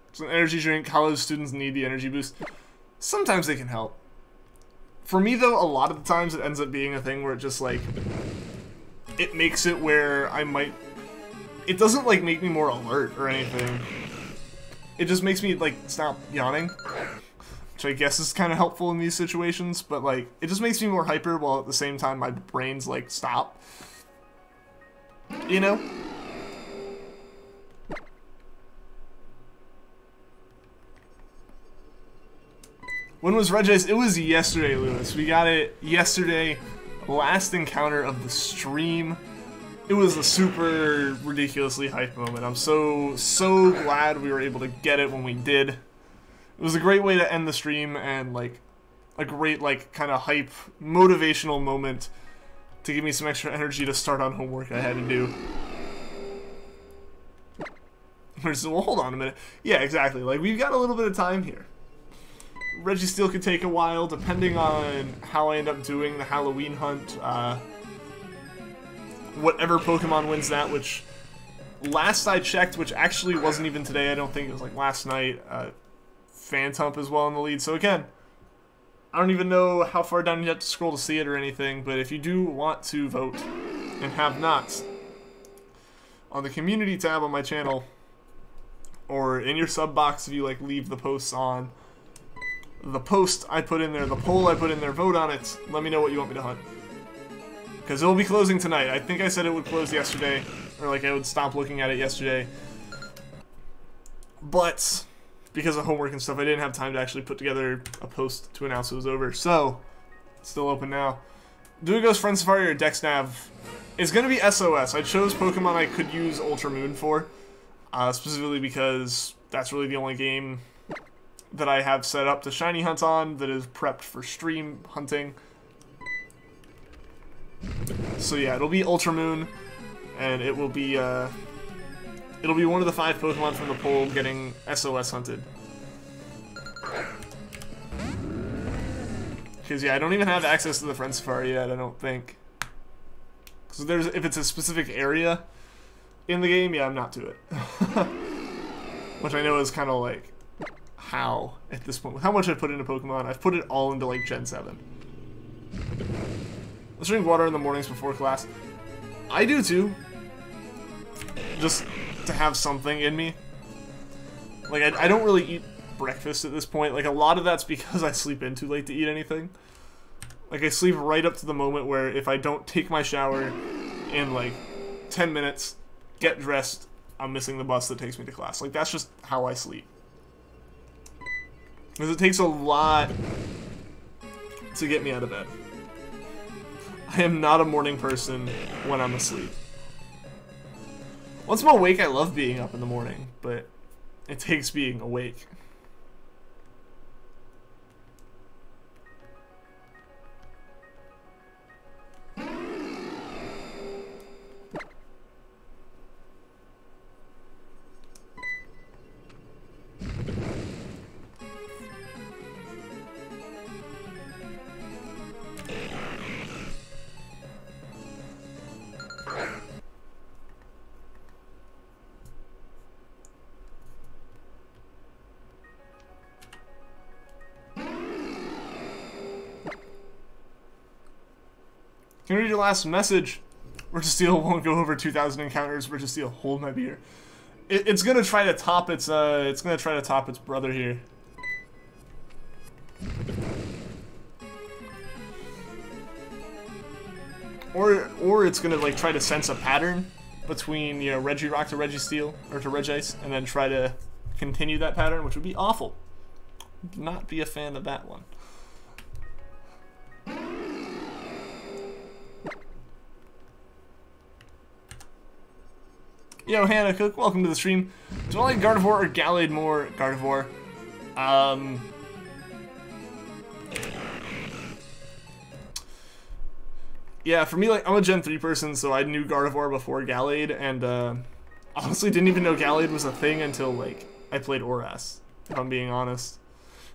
It's an energy drink. College students need the energy boost. Sometimes they can help. For me, though, a lot of the times it ends up being a thing where it just, like, it makes it where I might it doesn't like make me more alert or anything. It just makes me like stop yawning, which I guess is kind of helpful in these situations, but like it just makes me more hyper while at the same time my brain's like stop. You know? When was Regis? It was yesterday, Lewis. We got it yesterday. Last encounter of the stream. It was a super ridiculously hype moment. I'm so glad we were able to get it when we did. It was a great way to end the stream and like a great like kind of hype motivational moment to give me some extra energy to start on homework I had to do. Well, hold on a minute. Yeah, exactly. Like we've got a little bit of time here. Registeel could take a while, depending on how I end up doing the Halloween hunt. Whatever Pokemon wins that, which last I checked, which actually wasn't even today, I don't think it was like last night, Phantump is well in the lead. So again, I don't even know how far down you have to scroll to see it or anything, but if you do want to vote and have not, on the community tab on my channel, or in your sub box if you like leave the posts on, the post I put in there, the poll I put in there, vote on it. Let me know what you want me to hunt. Because it'll be closing tonight. I think I said it would close yesterday, or like I would stop looking at it yesterday. But because of homework and stuff, I didn't have time to actually put together a post to announce it was over. So, it's still open now. Duogo's Friend Safari or Dex Nav is going to be SOS. I chose Pokemon I could use Ultra Moon for, specifically because that's really the only game that I have set up to shiny hunt on that is prepped for stream hunting. So yeah, it'll be Ultra Moon, and it will be it'll be one of the 5 Pokemon from the poll getting SOS hunted. Because yeah, I don't even have access to the Friend Safari yet, I don't think. So there's, if it's a specific area in the game, yeah, I'm not to it. Which I know is kind of like how at this point, with how much I put into Pokemon, I've put it all into like Gen 7. Let's drink water in the mornings before class. I do too. Just to have something in me. Like I don't really eat breakfast at this point. Like a lot of that's because I sleep in too late to eat anything. Like I sleep right up to the moment where if I don't take my shower in like 10 minutes, get dressed, I'm missing the bus that takes me to class. Like that's just how I sleep. Because it takes a lot to get me out of bed. I am not a morning person when I'm asleep. Once I'm awake, I love being up in the morning, but it takes being awake. Can you read your last message? Registeel won't go over 2,000 encounters. Registeel, hold my beer. It's gonna try to top its brother here. Or it's gonna like try to sense a pattern between, you know, Regirock to Registeel or to Regice, and then try to continue that pattern, which would be awful. Would not be a fan of that one. Yo, Hannah Cook, welcome to the stream. Do I like Gardevoir or Gallade more? Gardevoir. Yeah, for me, like, I'm a Gen 3 person, so I knew Gardevoir before Gallade, and, honestly didn't even know Gallade was a thing until, like, I played Oras, if I'm being honest.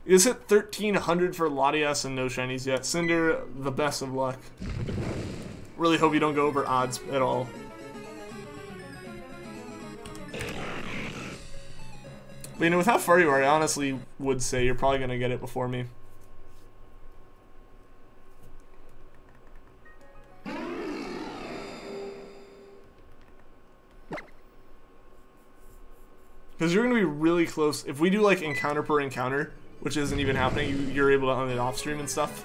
You just hit 1,300 for Latias and no shinies yet. Cinder, the best of luck. Really hope you don't go over odds at all. But, you know, with how far you are, I honestly would say you're probably going to get it before me. Because you're going to be really close. If we do like encounter per encounter, which isn't even happening, you're able to own it off stream and stuff.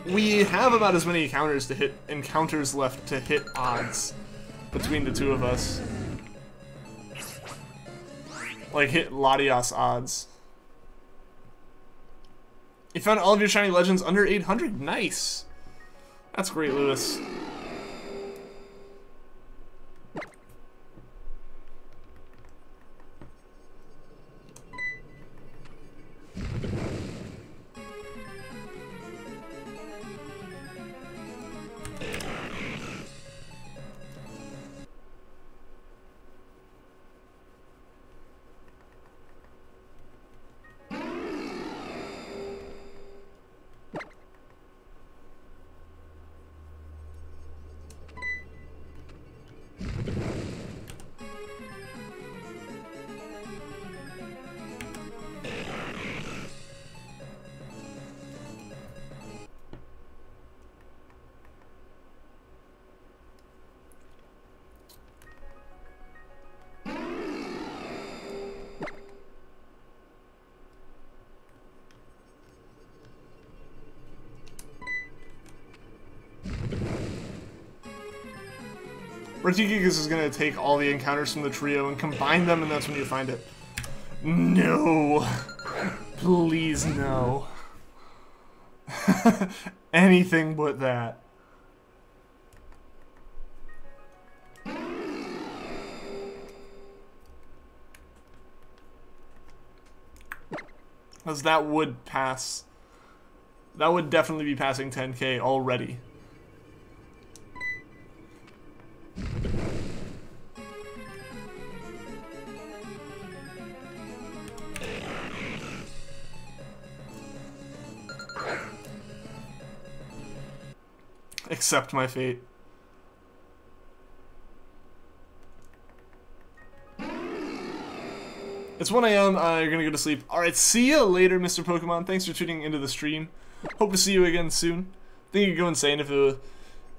We have about as many encounters left to hit odds between the two of us. Like hit Latios odds. You found all of your shiny legends under 800. Nice. That's great, Lewis. Articuno is going to take all the encounters from the trio and combine them, and that's when you find it. No. Please, no. Anything but that. Because that would pass. That would definitely be passing 10K already. Accept my fate. It's 1 AM, you're gonna go to sleep. Alright, see you later, Mr. Pokemon. Thanks for tuning into the stream. Hope to see you again soon. I think you'd go insane if it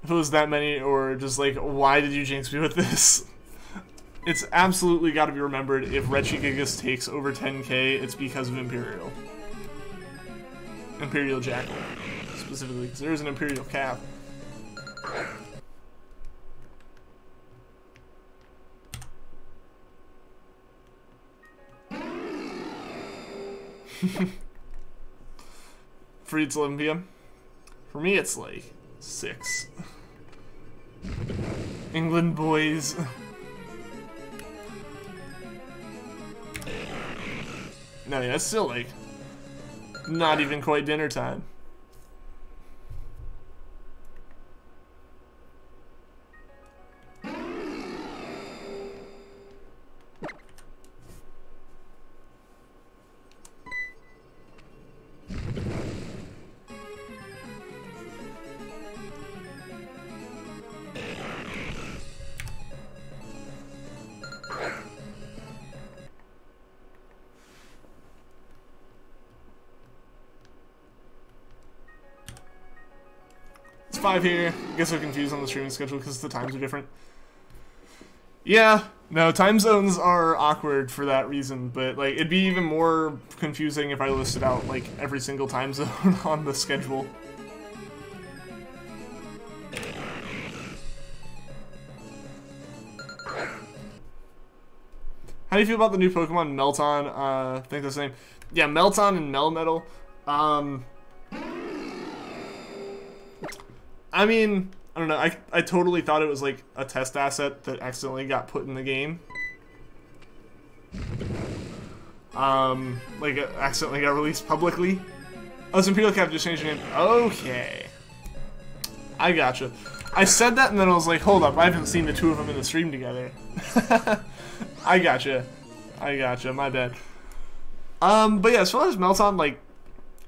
was that many, or just like, why did you jinx me with this? It's absolutely gotta be remembered, if Regigigas takes over 10K, it's because of Imperial. Imperial Jackal, specifically, because there is an Imperial cap. For you, it's 11 PM. For me, it's like 6. England boys. No, yeah, it's still like not even quite dinner time. It's 5 here. I guess I'm confused on the streaming schedule because the times are different. Yeah, no, time zones are awkward for that reason, but like it'd be even more confusing if I listed out like every single time zone on the schedule. How do you feel about the new Pokemon Melton? I think that's the name. Yeah, Melton and Melmetal. I mean, I don't know. I totally thought it was like a test asset that accidentally got put in the game. Like it accidentally got released publicly. Oh, it's Imperial Cap just changed your name. Okay. I gotcha. I said that and then I was like, hold up, I haven't seen the two of them in the stream together. I gotcha. I gotcha, my bad. But yeah, as far as Melton, like,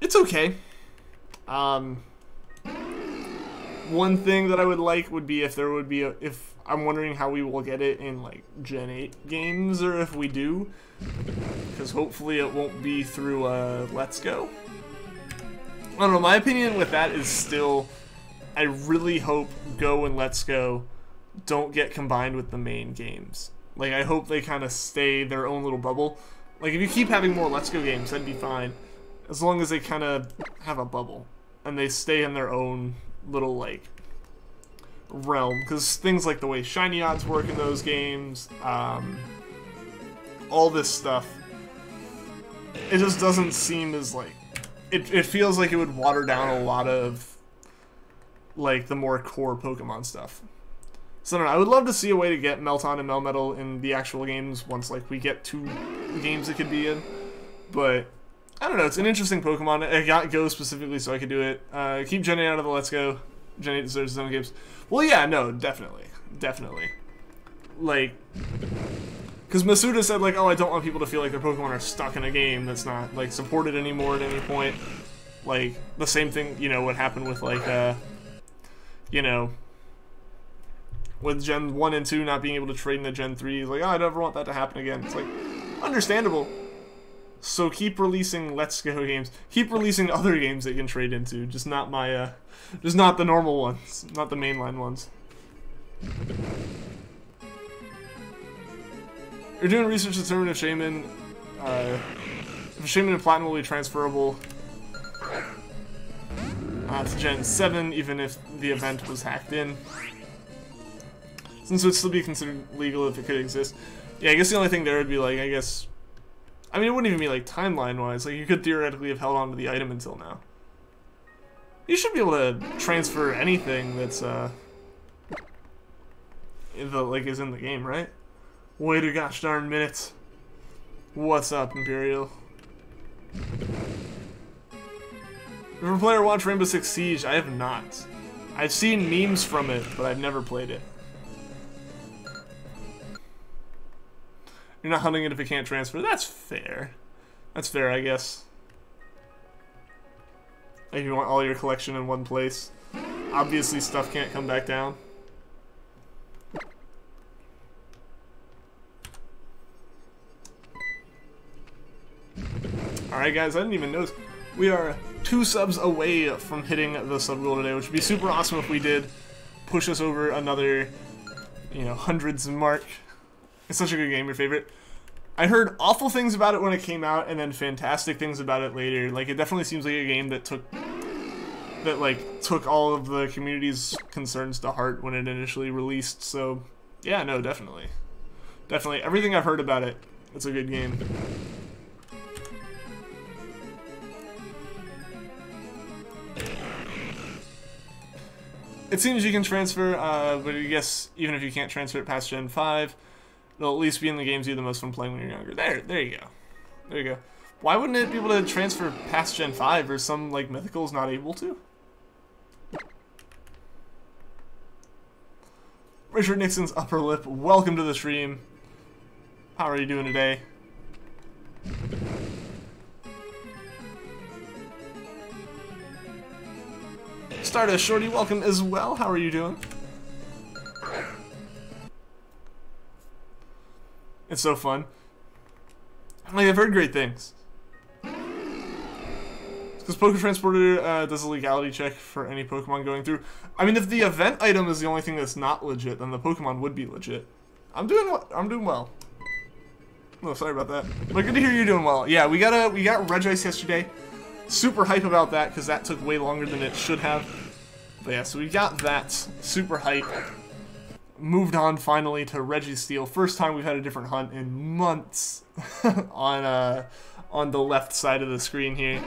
it's okay. One thing that I would like would be if there would be if I'm wondering how we will get it in like Gen 8 games, or if we do, because hopefully it won't be through Let's Go. I don't know, my opinion with that is still, I really hope Go and Let's Go don't get combined with the main games, Like, I hope they kind of stay their own little bubble. Like, if you keep having more Let's Go games, that'd be fine. As long as they kind of have a bubble. And they stay in their own little, like, realm. Because things like the way shiny odds work in those games, all this stuff, it just doesn't seem as, like... It feels like it would water down a lot of, like, the more core Pokemon stuff. So I don't know, I would love to see a way to get Melton and Melmetal in the actual games once, like, we get 2 games it could be in. But, I don't know, it's an interesting Pokemon. I got Go specifically so I could do it. Keep Gen 8 out of the Let's Go. Gen 8 deserves his own games. Well, yeah, no, definitely. Definitely. Like, because Masuda said, like, oh, I don't want people to feel like their Pokemon are stuck in a game that's not, like, supported anymore at any point. Like, the same thing, you know, what happened with, like, you know, with Gen 1 and 2 not being able to trade into Gen 3, like, oh, I never want that to happen again. It's like, understandable. So keep releasing Let's Go games. Keep releasing other games that you can trade into. Just not my, just not the normal ones. Not the mainline ones. You're doing research to determine if Shaman, and Platinum will be transferable to Gen 7, even if the event was hacked in. Since it would still be considered legal if it could exist. Yeah, I guess the only thing there would be, like, I guess... I mean, it wouldn't even be, like, timeline-wise. Like, you could theoretically have held on to the item until now. You should be able to transfer anything that's, is in the game, right? Wait a gosh darn minute. What's up, Imperial? Ever player watch Rainbow Six Siege? I have not. I've seen memes from it, but I've never played it. You're not hunting it if it can't transfer. That's fair. That's fair, I guess. Like, you want all your collection in one place. Obviously, stuff can't come back down. Alright, guys, I didn't even notice. We are 2 subs away from hitting the sub goal today, which would be super awesome if we did push us over another, you know, hundreds mark. It's such a good game, your favorite. I heard awful things about it when it came out, and then fantastic things about it later. Like, it definitely seems like a game that took all of the community's concerns to heart when it initially released. So, yeah, no, definitely. Definitely. Everything I've heard about it, it's a good game. It seems you can transfer, but I guess even if you can't transfer it past Gen 5, it'll at least be in the games you have the most fun playing when you're younger. There you go. There you go. Why wouldn't it be able to transfer past Gen 5, or some, like, Mythicals not able to? Richard Nixon's upper lip, welcome to the stream. How are you doing today? Stardust Shorty, welcome as well. How are you doing? It's so fun. Like, I've heard great things. Because Poké Transporter does a legality check for any Pokemon going through. I mean, if the event item is the only thing that's not legit, then the Pokemon would be legit. I'm doing well. Oh, sorry about that. But good to hear you're doing well. Yeah, we got Regice yesterday. Super hype about that because that took way longer than it should have. But yeah, so we got that. Super hype. Moved on finally to Registeel. First time we've had a different hunt in months on the left side of the screen here.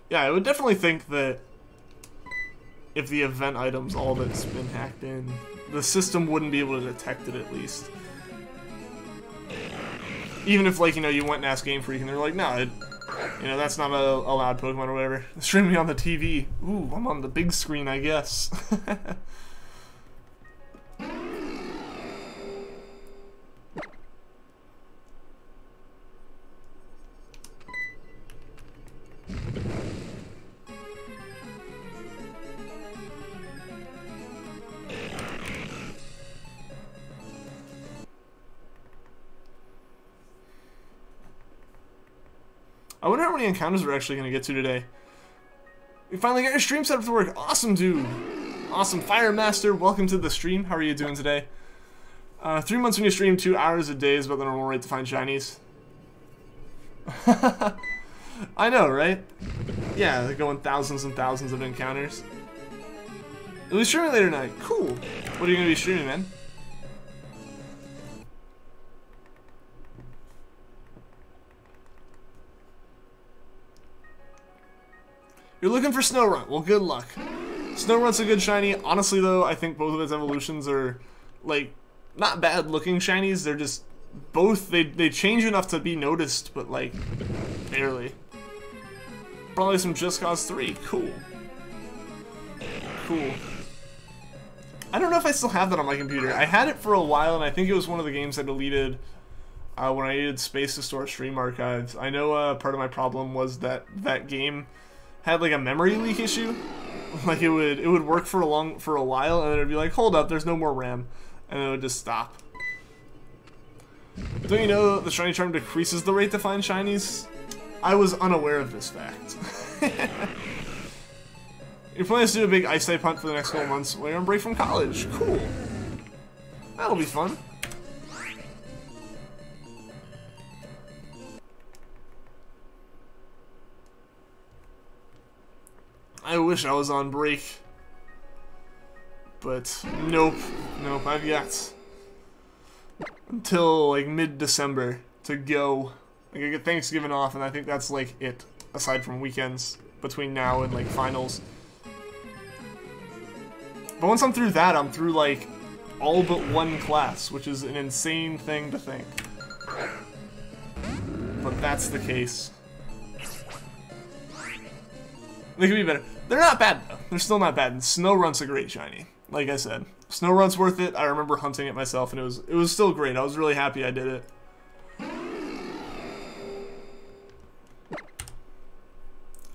Yeah, I would definitely think that if the event item's all that's been hacked in, the system wouldn't be able to detect it at least. Even if, like, you know, you went and asked Game Freak and they're like, no, you know, that's not a allowed Pokemon or whatever. Streaming on the TV. Ooh, I'm on the big screen, I guess. I wonder how many encounters we're actually going to get to today. We finally got your stream set up to work. Awesome, dude. Awesome. Fire Master, welcome to the stream. How are you doing today? 3 months when you stream 2 hours a day is about the normal rate to find shinies. I know, right? Yeah, they're going thousands and thousands of encounters. You'll be streaming later tonight. Cool. What are you going to be streaming, man? You're looking for Snorunt. Well, good luck. Snorunt's a good shiny. Honestly, though, I think both of its evolutions are, like, not bad-looking shinies. They're just both, they change enough to be noticed, but, like, barely. Probably some Just Cause 3. Cool. Cool. I don't know if I still have that on my computer. I had it for a while, and I think it was one of the games I deleted when I needed space to store stream archives. I know part of my problem was that that game had like a memory leak issue. Like it would work for a while, and then it'd be like, hold up, there's no more RAM, and it would just stop. Don't you know the shiny charm decreases the rate to find shinies? I was unaware of this fact. You're planning to do a big ice type hunt for the next couple months while you're on break from college. Cool. That'll be fun. I wish I was on break. But nope. Nope, I've got until like mid-December to go. Like, I get Thanksgiving off, and I think that's like it, aside from weekends between now and like finals. But once I'm through that, I'm through like all but one class, which is an insane thing to think. But that's the case. They could be better. They're not bad though. They're still not bad. And Snorunt's a great shiny. Like I said, Snorunt's worth it. I remember hunting it myself, and it was still great. I was really happy I did it.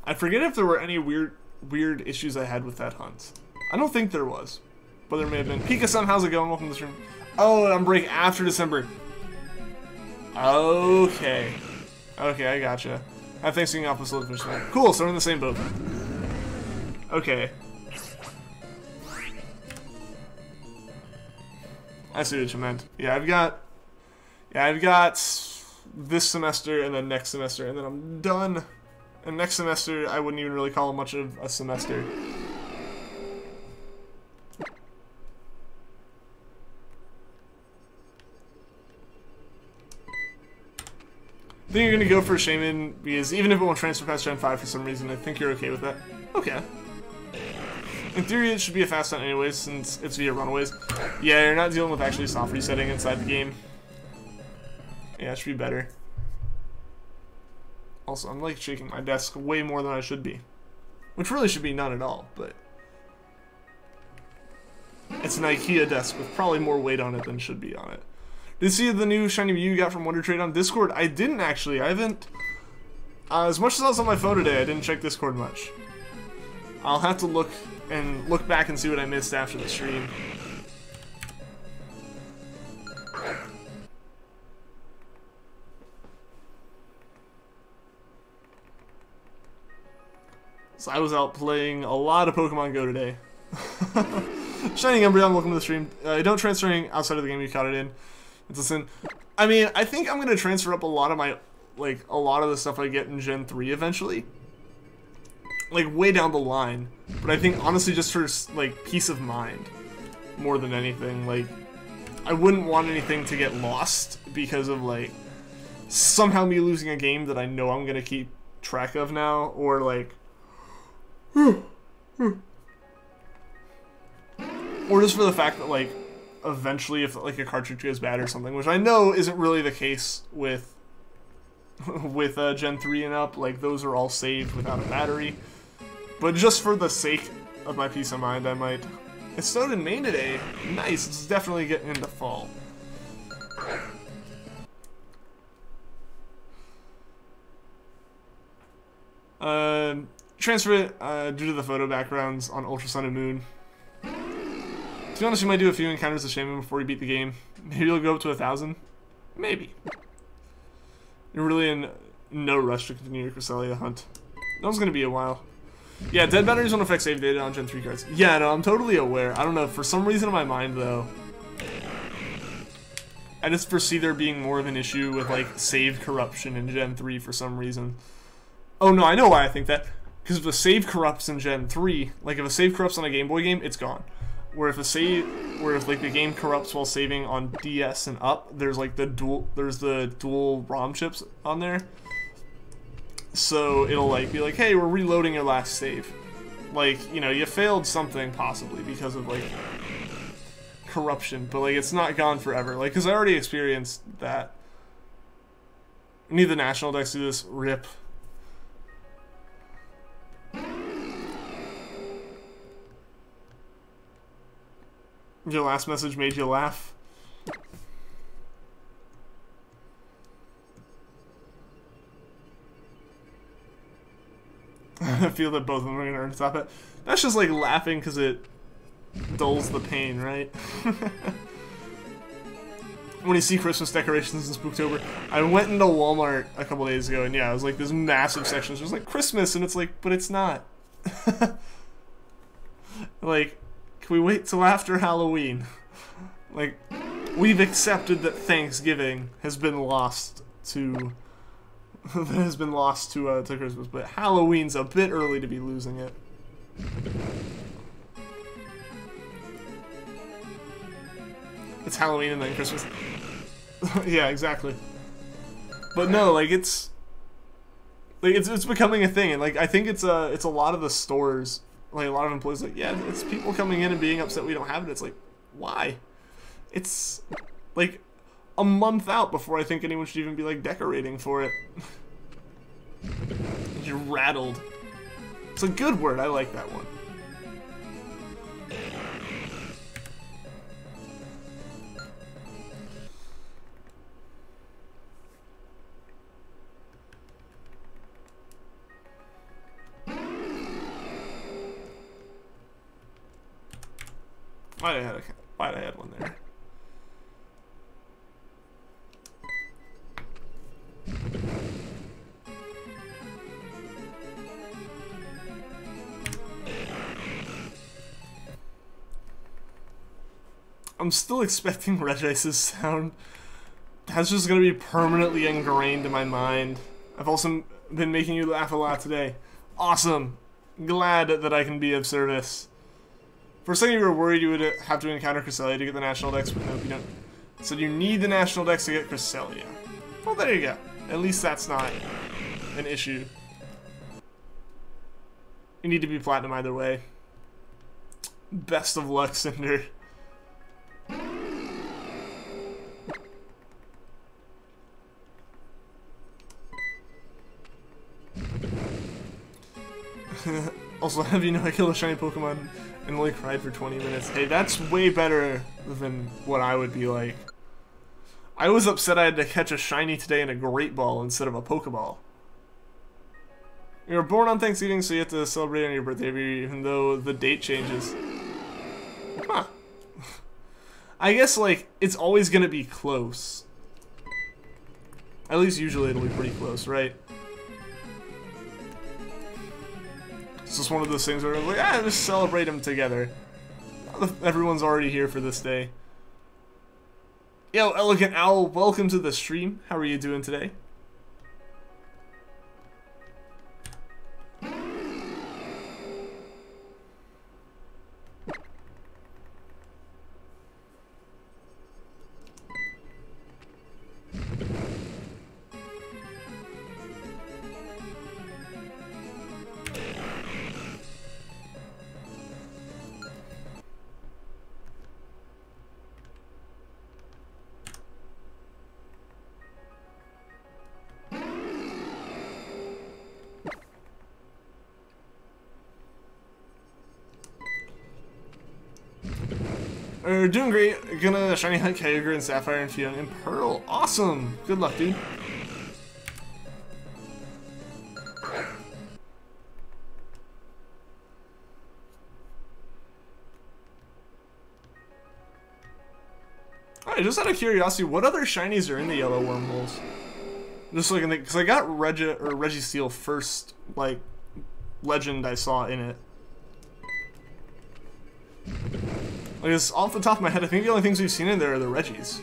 I forget if there were any weird issues I had with that hunt. I don't think there was, but there may have been. Pika-san, how's it going? Welcome to the stream. Oh, I'm break after December. Okay. Okay, I gotcha. I have Thanksgiving off with Slowfish. Cool, so we're in the same boat. Okay. I see what you meant. Yeah, I've got this semester and then next semester, and then I'm done. And next semester, I wouldn't even really call it much of a semester. I think you're gonna go for Shaman because even if it won't transfer past Gen 5 for some reason, I think you're okay with that. Okay. In theory, it should be a fast hunt anyways, since it's via runaways. Yeah, you're not dealing with actually soft resetting inside the game. Yeah, it should be better. Also, I'm like shaking my desk way more than I should be. Which really should be none at all, but it's an IKEA desk with probably more weight on it than should be on it. Did you see the new shiny Mew you got from Wonder Trade on Discord? I didn't actually. I haven't. As much as I was on my phone today, I didn't check Discord much. I'll have to look back and see what I missed after the stream. So I was out playing a lot of Pokemon Go today. Shining Umbreon, welcome to the stream. Don't transferring outside of the game you caught it in. It's a sin. I mean, I think I'm gonna transfer up a lot of my, like, a lot of the stuff I get in Gen 3 eventually. Like, way down the line. But I think, honestly, just for, like, peace of mind. More than anything. Like, I wouldn't want anything to get lost because of, like, somehow me losing a game that I know I'm gonna keep track of now. Or, like, or just for the fact that, like, eventually if, like, a cartridge goes bad or something, which I know isn't really the case with Gen 3 and up, like, those are all saved without a battery. But just for the sake of my peace of mind, I might. It snowed in Maine today. Nice, it's definitely getting into fall. Transfer it due to the photo backgrounds on Ultra Sun and Moon. To be honest, you might do a few encounters of Shaman before you beat the game. Maybe you'll go up to 1,000. Maybe. You're really in no rush to continue your Cresselia hunt. That was going to be a while. Yeah, dead batteries don't affect save data on Gen 3 cards. Yeah, no, I'm totally aware. I don't know, for some reason in my mind, though, I just foresee there being more of an issue with, like, save corruption in Gen 3 for some reason. Oh, no, I know why I think that. Because if a save corrupts in Gen 3, like, if a save corrupts on a Game Boy game, it's gone. Where if like, the game corrupts while saving on DS and up, there's, like, the dual ROM chips on there. So it'll, like, be like, hey, we're reloading your last save. Like, you know, you failed something, possibly, because of, like, corruption. But, like, it's not gone forever. Like, because I already experienced that. I need the national decks to do this. RIP. Your last message made you laugh. I feel that both of them are going to top it. That's just like laughing because it dulls the pain, right? When you see Christmas decorations in Spooktober, I went into Walmart a couple days ago, and yeah, it was like this massive section. It was like Christmas, and it's like, but it's not. Like, can we wait till after Halloween? Like, we've accepted that Thanksgiving has been lost to to Christmas, but Halloween's a bit early to be losing it. It's Halloween and then Christmas. Yeah, exactly. But no, like it's becoming a thing, and like I think it's a lot of the stores, like a lot of employees, like yeah, it's people coming in and being upset we don't have it. It's like, why? It's like a month out before I think anyone should even be like decorating for it. You're rattled. It's a good word. I like that one. Why'd I had one there? I'm still expecting Regice's sound. That's just gonna be permanently ingrained in my mind. I've also been making you laugh a lot today. Awesome. Glad that I can be of service. For a second you were worried you would have to encounter Cresselia to get the national dex, but nope, you don't. So you need the national dex to get Cresselia. Well, there you go. At least that's not an issue. You need to be platinum either way. Best of luck, Cinder. Also, have you know I killed a shiny Pokemon and only cried for 20 minutes? Hey, that's way better than what I would be like. I was upset I had to catch a shiny today in a Great Ball instead of a Pokeball. You were born on Thanksgiving, so you have to celebrate on your birthday even though the date changes. Huh. I guess, like, it's always gonna be close. At least usually it'll be pretty close, right? It's just one of those things where I'm like, ah, just celebrate them together. Everyone's already here for this day. Yo, Elegant Owl, welcome to the stream. How are you doing today? Doing great. Gonna shiny hunt Kyogre and Sapphire and Fiona and Pearl. Awesome. Good luck, dude. Alright, just out of curiosity, what other shinies are in the yellow wormholes? Just looking at, because I got Registeel first, like, legend I saw in it. I guess off the top of my head, I think the only things we've seen in there are the Reggies.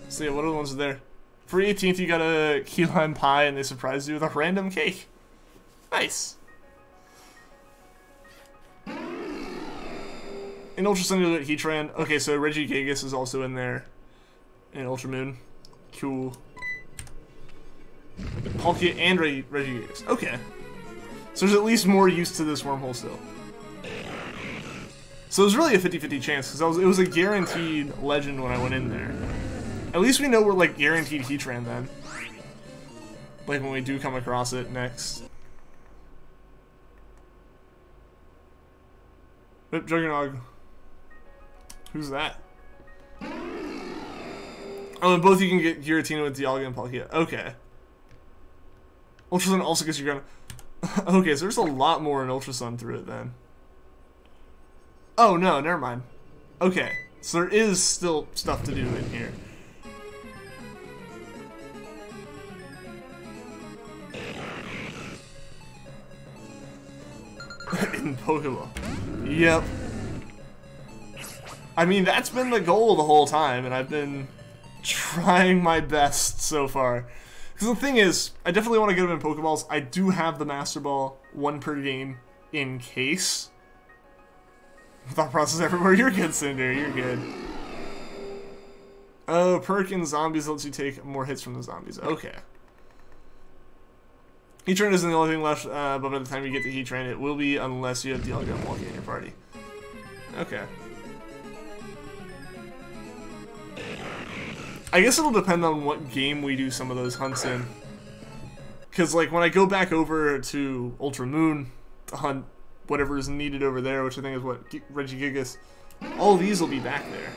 So yeah, what other ones are there? For 18th, you got a key lime pie, and they surprised you with a random cake. Nice. In Ultra Sun, you get Heatran. Okay, so Regigigas is also in there. In Ultra Moon. Cool. Palkia and Regigigas. Okay. So there's at least more use to this wormhole still. So it was really a 50-50 chance, because it was a guaranteed legend when I went in there. At least we know we're, like, guaranteed Heatran then. Like, when we do come across it next. Yep, Juggernog. Who's that? Oh, and both you can get Giratina with Dialga and Palkia. Okay. Ultra Sun also gets your gun. Okay, so there's a lot more in Ultra Sun through it then. Oh, no, never mind. Okay, so there is still stuff to do in here. In Pokeball. Yep. I mean, that's been the goal the whole time, and I've been trying my best so far. Because the thing is, I definitely want to get them in Pokeballs. I do have the Master Ball, 1 per game, in case. Thought process everywhere. You're good, Cinder. You're good. Oh, perk in zombies lets you take more hits from the zombies. Okay. Heatran isn't the only thing left, but by the time you get to Heatran, it will be unless you have Dialga and Palkia in your party. Okay. I guess it'll depend on what game we do some of those hunts in. Because, like, when I go back over to Ultra Moon to hunt whatever is needed over there, which I think is what, Regigigas, all these will be back there.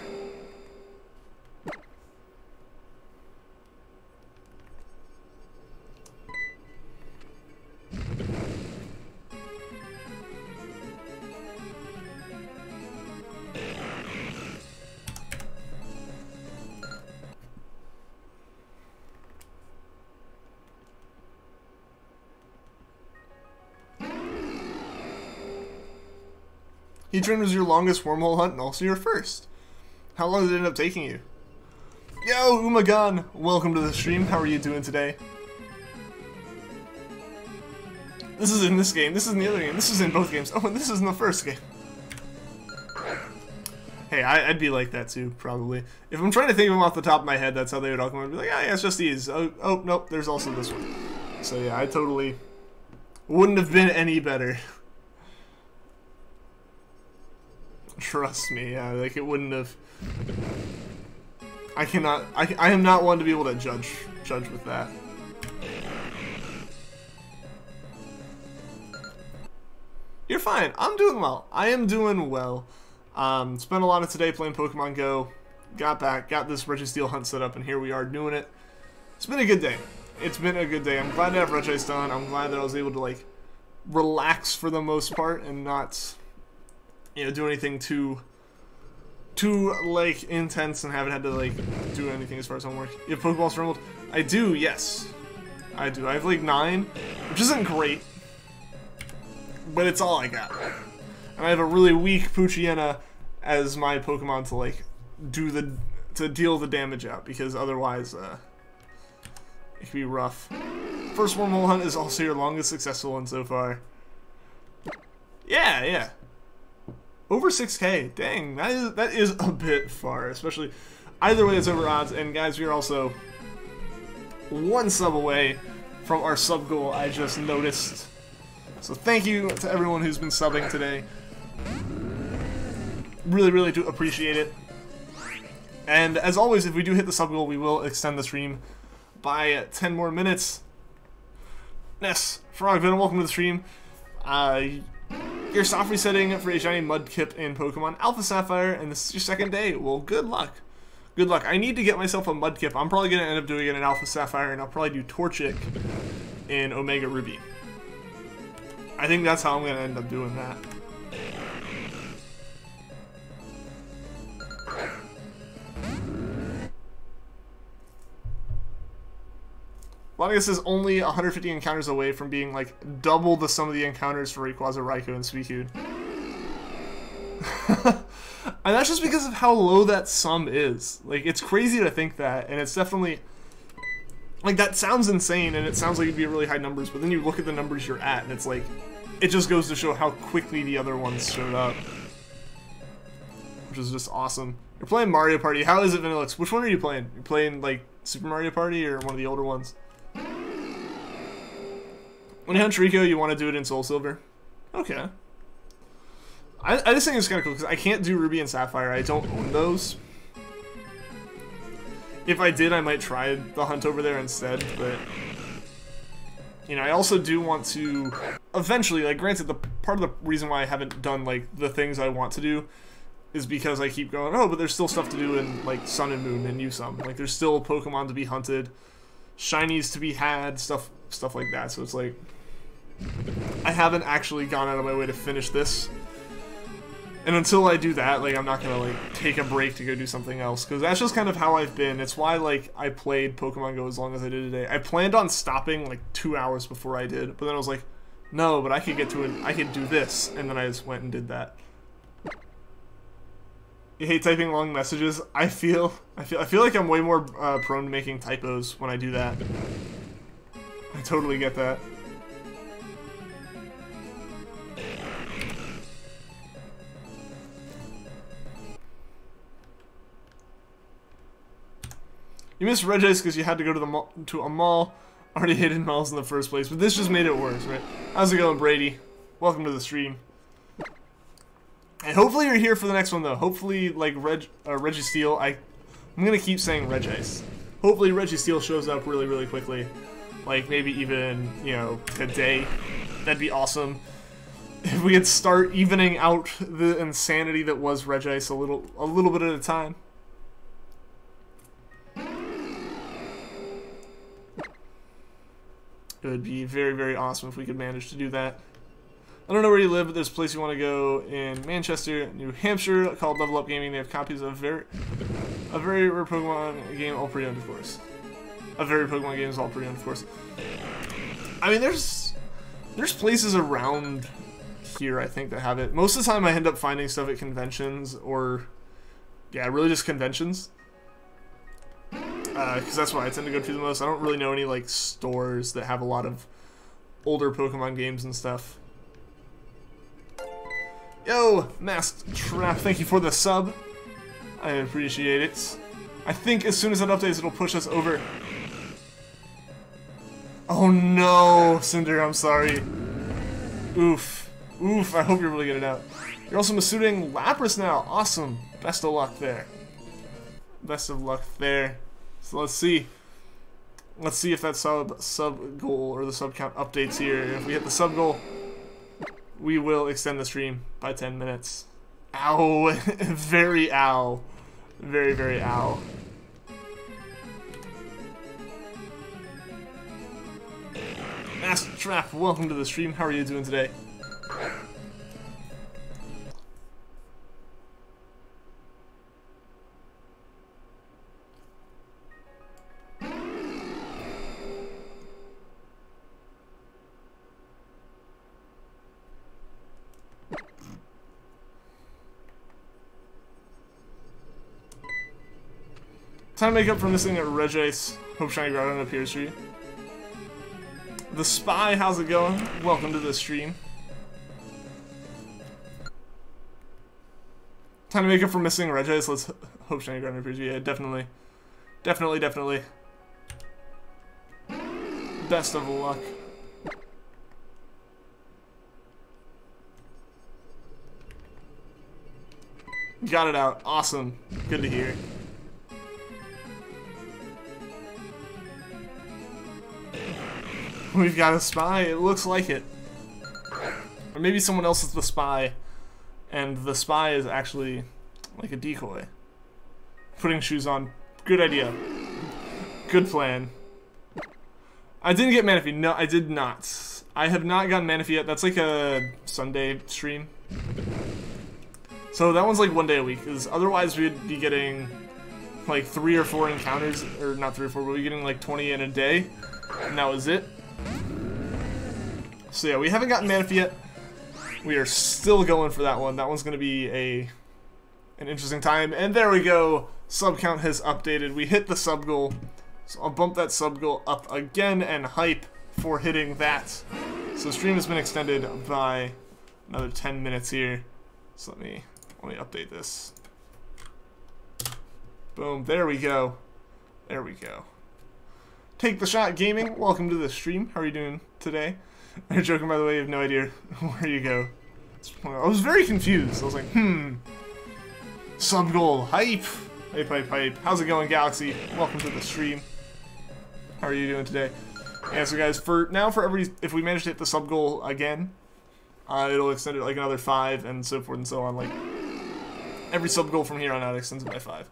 Heatran was your longest wormhole hunt and also your first. How long did it end up taking you? Yo, Umagan! Welcome to the stream. How are you doing today? This is in this game. This is in the other game. This is in both games. Oh, and this is in the first game. Hey, I'd be like that too, probably. If I'm trying to think of them off the top of my head, that's how they would all come up and be like, ah, yeah, it's just these. Oh, nope, there's also this one. So yeah, I totally wouldn't have been any better. Trust me, yeah, like it wouldn't have. I am not one to be able to judge with that. You're fine. I'm doing well. I am doing well. Spent a lot of today playing Pokemon Go. Got back, got this Registeel hunt set up, and here we are doing it. It's been a good day. It's been a good day. I'm glad to have Registeel done. I'm glad that I was able to, like, relax for the most part and not, you know, do anything too like intense and haven't had to like do anything as far as homework. You have Pokeballs for Emerald? I do, yes. I do. I have like 9, which isn't great, but it's all I got. And I have a really weak Poochyena as my Pokemon to like deal the damage out, because otherwise it can be rough. First wormhole hunt is also your longest successful one so far. Yeah. Over 6K, dang, that is a bit far, especially, either way it's over odds, and guys, we are also 1 sub away from our sub goal I just noticed. So thank you to everyone who's been subbing today. Really do appreciate it. And as always, if we do hit the sub goal, we will extend the stream by 10 more minutes. Ness, Frogven, welcome to the stream. Your soft resetting for a shiny Mudkip in Pokemon Alpha Sapphire, and this is your second day. Well, good luck. Good luck. I need to get myself a Mudkip. I'm probably going to end up doing it in Alpha Sapphire, and I'll probably do Torchic in Omega Ruby. I think that's how I'm going to end up doing that. Latias is only 150 encounters away from being like double the sum of the encounters for Rayquaza, Raikou, and Suicune. And that's just because of how low that sum is. Like, it's crazy to think that, and it's definitely... Like, that sounds insane, and it sounds like it'd be really high numbers, but then you look at the numbers you're at, and it's like... It just goes to show how quickly the other ones showed up. Which is just awesome. You're playing Mario Party. How is it, Vanillix? Which one are you playing? You're playing, like, Super Mario Party, or one of the older ones? When you hunt Treecko, you want to do it in Soul Silver? Okay. I just think it's kind of cool, because I can't do Ruby and Sapphire. I don't own those. If I did, I might try the hunt over there instead, but... You know, I also do want to... Eventually, like, granted, the part of the reason why I haven't done, like, the things I want to do is because I keep going, oh, but there's still stuff to do in, like, Sun and Moon and Usum. Like, there's still Pokemon to be hunted, Shinies to be had, stuff like that. So it's like... I haven't actually gone out of my way to finish this. And until I do that, like, I'm not gonna, like, take a break to go do something else, because that's just kind of how I've been. It's why, like, I played Pokemon Go as long as I did today. I planned on stopping, like, 2 hours before I did, but then I was like, no, but I could get to it, I could do this, and then I just went and did that. You hate typing long messages? I feel like I'm way more prone to making typos when I do that. I totally get that. You missed Regis because you had to go to a mall. Already hated malls in the first place, but this just made it worse, right? How's it going, Brady? Welcome to the stream. And hopefully you're here for the next one, though. Hopefully, like, Registeel, I'm gonna keep saying Regis. Hopefully Registeel shows up really, really quickly. Like, maybe even, you know, today. That'd be awesome. If we could start evening out the insanity that was Regis a little bit at a time. It would be very, very awesome if we could manage to do that. I don't know where you live, but there's a place you want to go in Manchester, New Hampshire, called Level Up Gaming. They have copies of a very rare Pokemon game, all pre-owned, of course. A very Pokemon game is all pre-owned, of course. I mean, there's places around here, I think, that have it. Most of the time, I end up finding stuff at conventions, or, yeah, really just conventions. Because that's why I tend to go to the most. I don't really know any, like, stores that have a lot of older Pokemon games and stuff. Yo, Masked Trap, thank you for the sub. I appreciate it. I think as soon as it updates, it'll push us over. Oh no, Cinder, I'm sorry. Oof. Oof, I hope you're able to get it out. You're also Masuding Lapras now. Awesome. Best of luck there. Best of luck there. So let's see. Let's see if that sub goal or the sub count updates here. If we hit the sub goal, we will extend the stream by 10 minutes. Ow. Very ow. Very, very ow. Master Trap, welcome to the stream. How are you doing today? Time to make up for missing a Regis. Hope Shiny Groudon appears for you. The Spy, how's it going? Welcome to the stream. Time to make up for missing Regis. Let's hope Shiny Groudon appears for you. Yeah, definitely. Definitely, definitely. Best of luck. Got it out. Awesome. Good to hear. We've got a spy. It looks like it. Or maybe someone else is the spy, and the spy is actually like a decoy. Putting shoes on. Good idea. Good plan. I didn't get Manaphy. No, I did not. I have not gotten Manaphy yet. That's like a Sunday stream. So that one's like 1 day a week, because otherwise we'd be getting like 3 or 4 encounters, or not 3 or 4, but we're getting like 20 in a day, and that was it. So yeah, we haven't gotten Manaphy yet. We are still going for that one. That one's going to be an interesting time. And there we go. Sub count has updated. We hit the sub goal. So I'll bump that sub goal up again and hype for hitting that. So the stream has been extended by another 10 minutes here. So let me update this. Boom. There we go. There we go. Take the Shot Gaming. Welcome to the stream. How are you doing today? You're joking, by the way. You have no idea where you go. I was very confused. I was like, sub goal. Hype. Hype, hype, hype. How's it going, Galaxy? Welcome to the stream. How are you doing today? Yeah, so guys, if we manage to hit the sub goal again, it'll extend it like another 5 and so forth and so on. Like, every sub goal from here on out extends it by 5.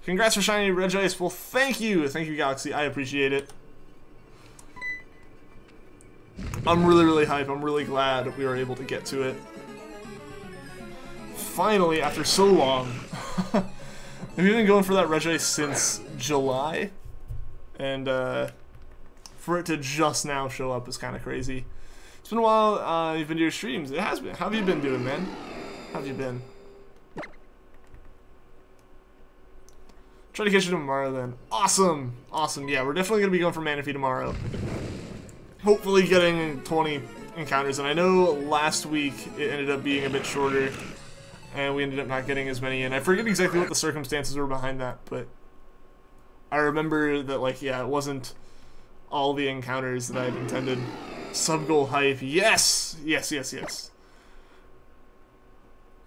Congrats for shiny Regice. Well, thank you. Thank you, Galaxy. I appreciate it. I'm really, really hype. I'm really glad we were able to get to it. Finally, after so long. We've been going for that Regice since July. And for it to just now show up is kind of crazy. It's been a while you've been to your streams. It has been. How have you been doing, man? How have you been? Try to catch you tomorrow then. Awesome! Awesome. Yeah, we're definitely going to be going for Manaphy tomorrow. Hopefully getting 20 encounters. And I know last week it ended up being a bit shorter. And we ended up not getting as many in. I forget exactly what the circumstances were behind that, but I remember that, like, yeah, it wasn't all the encounters that I had intended. Sub-goal hype. Yes! Yes, yes, yes.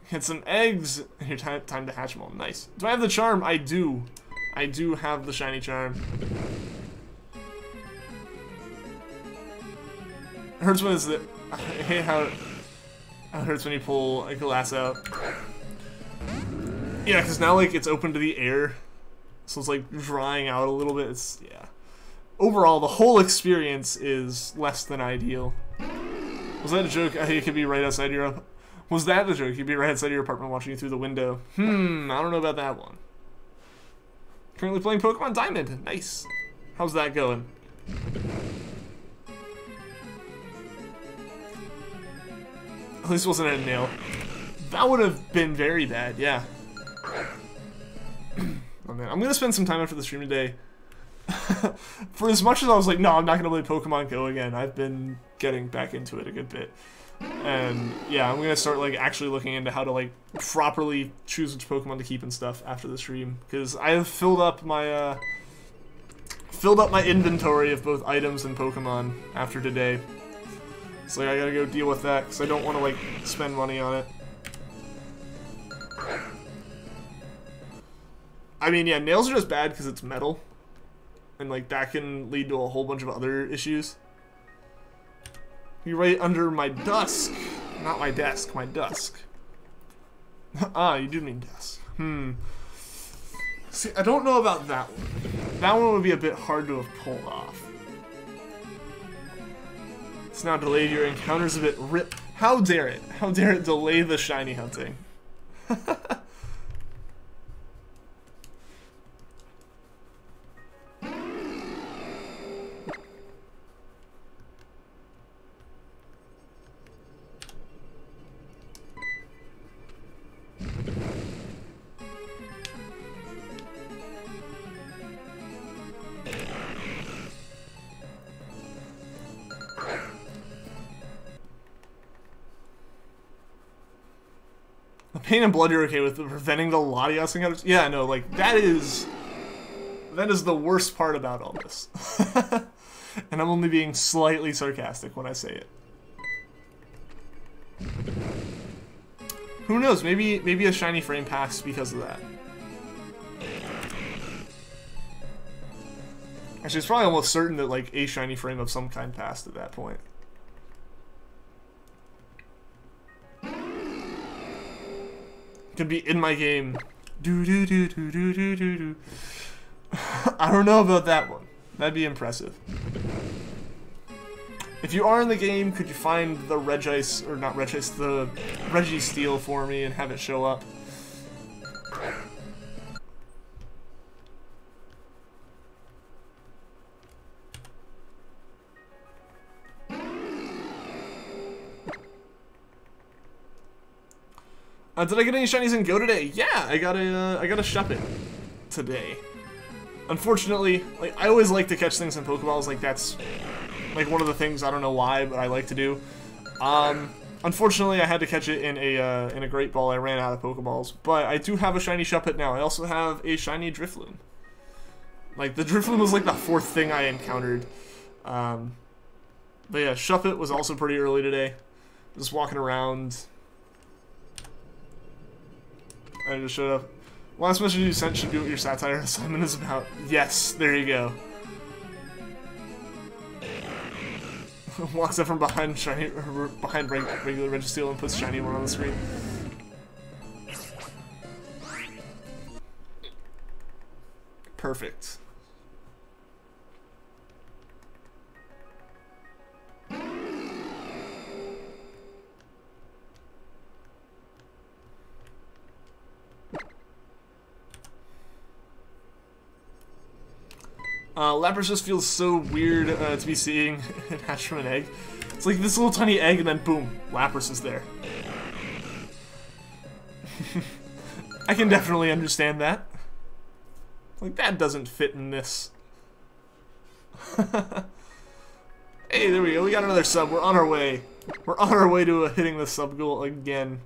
Hit some eggs. Here, time to hatch them all. Nice. Do I have the charm? I do. I do have the shiny charm. It hurts when it's the... I hate how it hurts when you pull a glass out. Yeah, because now, like, it's open to the air. So it's, like, drying out a little bit. It's, yeah. Overall, the whole experience is less than ideal. Was that a joke? You could be right outside your... Was that the joke? You'd be right outside your apartment watching you through the window. I don't know about that one. Currently playing Pokemon Diamond. Nice. How's that going? At least it wasn't a nail. That would have been very bad, yeah. Oh man, I'm gonna spend some time after the stream today. For as much as I was like, no, I'm not gonna play Pokemon Go again, I've been getting back into it a good bit. And yeah, I'm gonna start like actually looking into how to like properly choose which Pokemon to keep and stuff after the stream, because I have filled up my inventory of both items and Pokemon after today. So like, I gotta go deal with that because I don't want to like spend money on it. I mean, yeah, nails are just bad because it's metal, and like that can lead to a whole bunch of other issues. You're right under my dusk. Not my desk, my dusk. Ah, you do mean desk. See, I don't know about that one. That one would be a bit hard to have pulled off. It's now delayed your encounters a bit. Rip. How dare it? How dare it delay the shiny hunting? Pain and blood you're okay with, preventing the Latias encounters? Yeah, no, like, that is the worst part about all this. And I'm only being slightly sarcastic when I say it. Who knows, maybe a shiny frame passed because of that. Actually, it's probably almost certain that, like, a shiny frame of some kind passed at that point. Could be in my game. Do. I don't know about that one. That'd be impressive. If you are in the game, could you find the Regice, or not Regice, the Registeel for me and have it show up? Did I get any shinies in Go today? Yeah, I got a Shuppet today. Unfortunately, like, I always like to catch things in Pokeballs, like, that's, like, one of the things, I don't know why, but I like to do. Unfortunately, I had to catch it in a Great Ball. I ran out of Pokeballs, but I do have a shiny Shuppet now. I also have a shiny Drifloon. Like, the Drifloon was, like, the 4th thing I encountered. But yeah, Shuppet was also pretty early today. Just walking around. I just showed up. Last message you sent should be what your satire assignment is about. Yes, there you go. Walks up from behind shiny, or behind regular Registeel and puts shiny one on the screen. Perfect. Lapras just feels so weird to be seeing it hatch from an egg. It's like this little tiny egg and then boom, Lapras is there. I can definitely understand that. Like, that doesn't fit in this. Hey, there we go, we got another sub, we're on our way. We're on our way to hitting the sub goal again.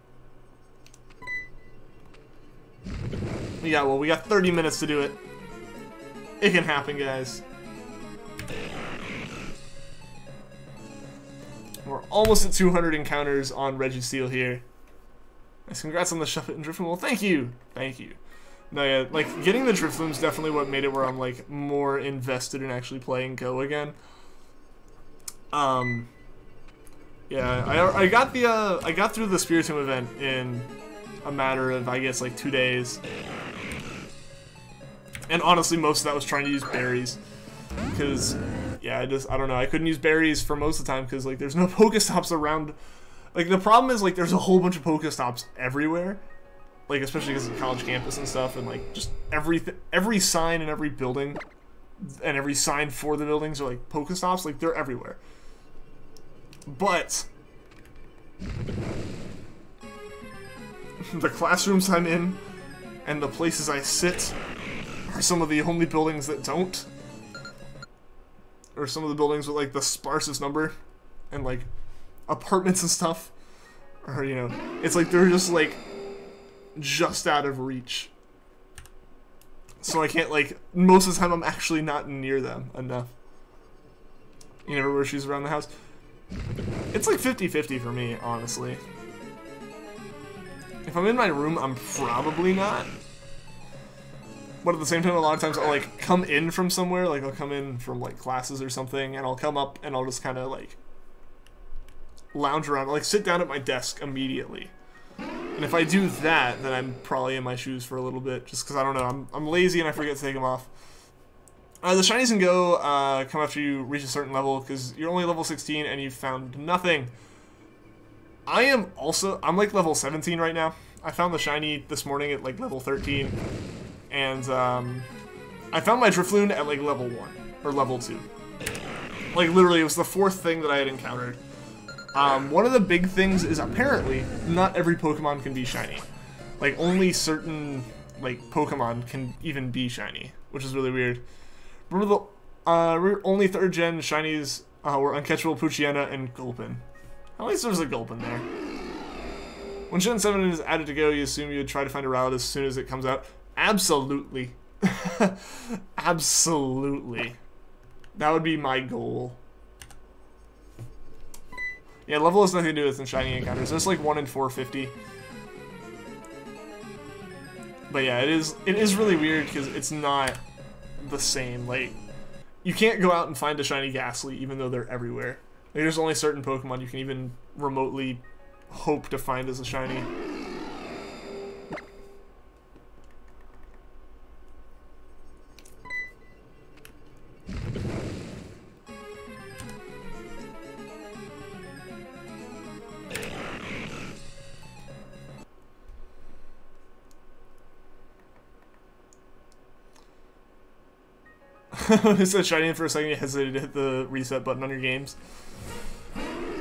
We got 30 minutes to do it. It can happen, guys. We're almost at 200 encounters on Registeel here. Nice, congrats on the Shuppet and Drifloon. Well, thank you. Thank you. No, yeah, like, getting the Drifloon's definitely what made it where I'm, like, more invested in actually playing Go again. Yeah, I got through the Spiritomb event in a matter of, I guess, like, 2 days. And honestly, most of that was trying to use berries. Because, yeah, I don't know, I couldn't use berries for most of the time because, like, there's no Pokestops around. Like, the problem is, like, there's a whole bunch of Pokestops everywhere. Like, especially because of college campus and stuff, and, like, just every sign in every building, and every sign for the buildings are, like, Pokestops. Like, they're everywhere. But the classrooms I'm in and the places I sit are some of the only buildings that don't. Or some of the buildings with, like, the sparsest number. And, like, apartments and stuff. Or, you know, it's like they're just, like, just out of reach. So I can't, like, most of the time I'm actually not near them enough. You never wear shoes around the house? It's like 50-50 for me, honestly. If I'm in my room, I'm probably not. But at the same time, a lot of times I'll, like, come in from somewhere, like, I'll come in from, like, classes or something, and I'll come up and I'll just kind of, like, lounge around, like, sit down at my desk immediately. And if I do that, then I'm probably in my shoes for a little bit, just because, I don't know, I'm lazy and I forget to take them off. The Shinies can go come after you reach a certain level, because you're only level 16 and you've found nothing. I'm like level 17 right now. I found the Shiny this morning at, like, level 13. And, I found my Drifloon at, like, level 1. Or level 2. Like, literally, it was the 4th thing that I had encountered. One of the big things is apparently not every Pokemon can be shiny. Like, only certain, like, Pokemon can even be shiny, which is really weird. Remember the only 3rd gen shinies were Uncatchable, Poochyena, and Gulpin. At least there's a Gulpin there. When Gen 7 is added to Go, you assume you would try to find a Rowlet as soon as it comes out. Absolutely. Absolutely. That would be my goal. Yeah, level has nothing to do with shiny encounters. There's like 1 in 450. But yeah, it is really weird because it's not the same. Like, you can't go out and find a shiny Ghastly even though they're everywhere. Like, there's only certain Pokemon you can even remotely hope to find as a shiny. When it said shiny for a second, you hesitated to hit the reset button on your games.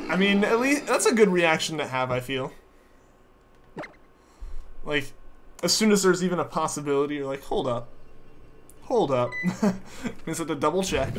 I mean, at least that's a good reaction to have, I feel. Like, as soon as there's even a possibility, you're like, hold up. Hold up. I just have to double check.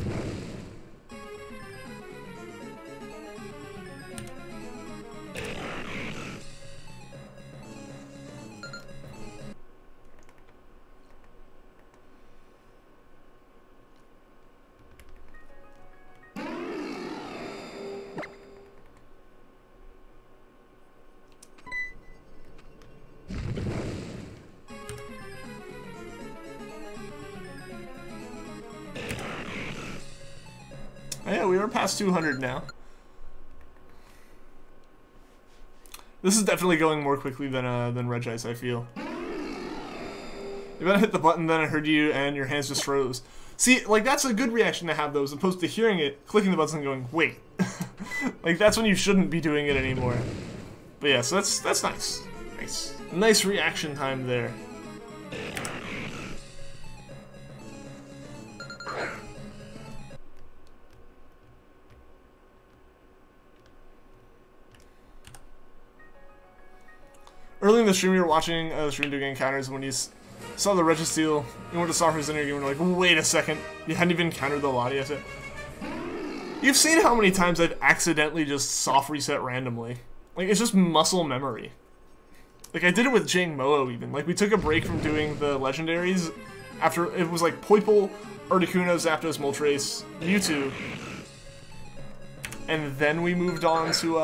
Yeah, we are past 200 now. This is definitely going more quickly than Regice, I feel. You better hit the button, then I heard you, and your hands just froze. See, like, that's a good reaction to have, though, as opposed to hearing it, clicking the button and going, wait. Like, that's when you shouldn't be doing it anymore. But yeah, so that's nice. Nice reaction time there. Early in the stream, you were watching the stream doing encounters when you saw the Registeel, you went to soft reset and you were like, wait a second, you hadn't even encountered the Lottie yet. You've seen how many times I've accidentally just soft reset randomly. Like, it's just muscle memory. Like, I did it with Jangmo-o even. Like, we took a break from doing the legendaries after, it was like Poipole, Articuno, Zapdos, Moltres, Mewtwo. And then we moved on to,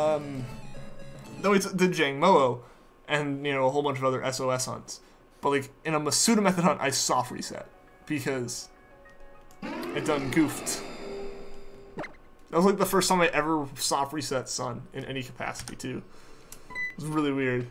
then we did Jangmo-o. And, you know, a whole bunch of other SOS hunts. But, like, in a Masuda method hunt, I soft reset. Because I done goofed. That was, like, the first time I ever soft reset Sun in any capacity, too. It was really weird.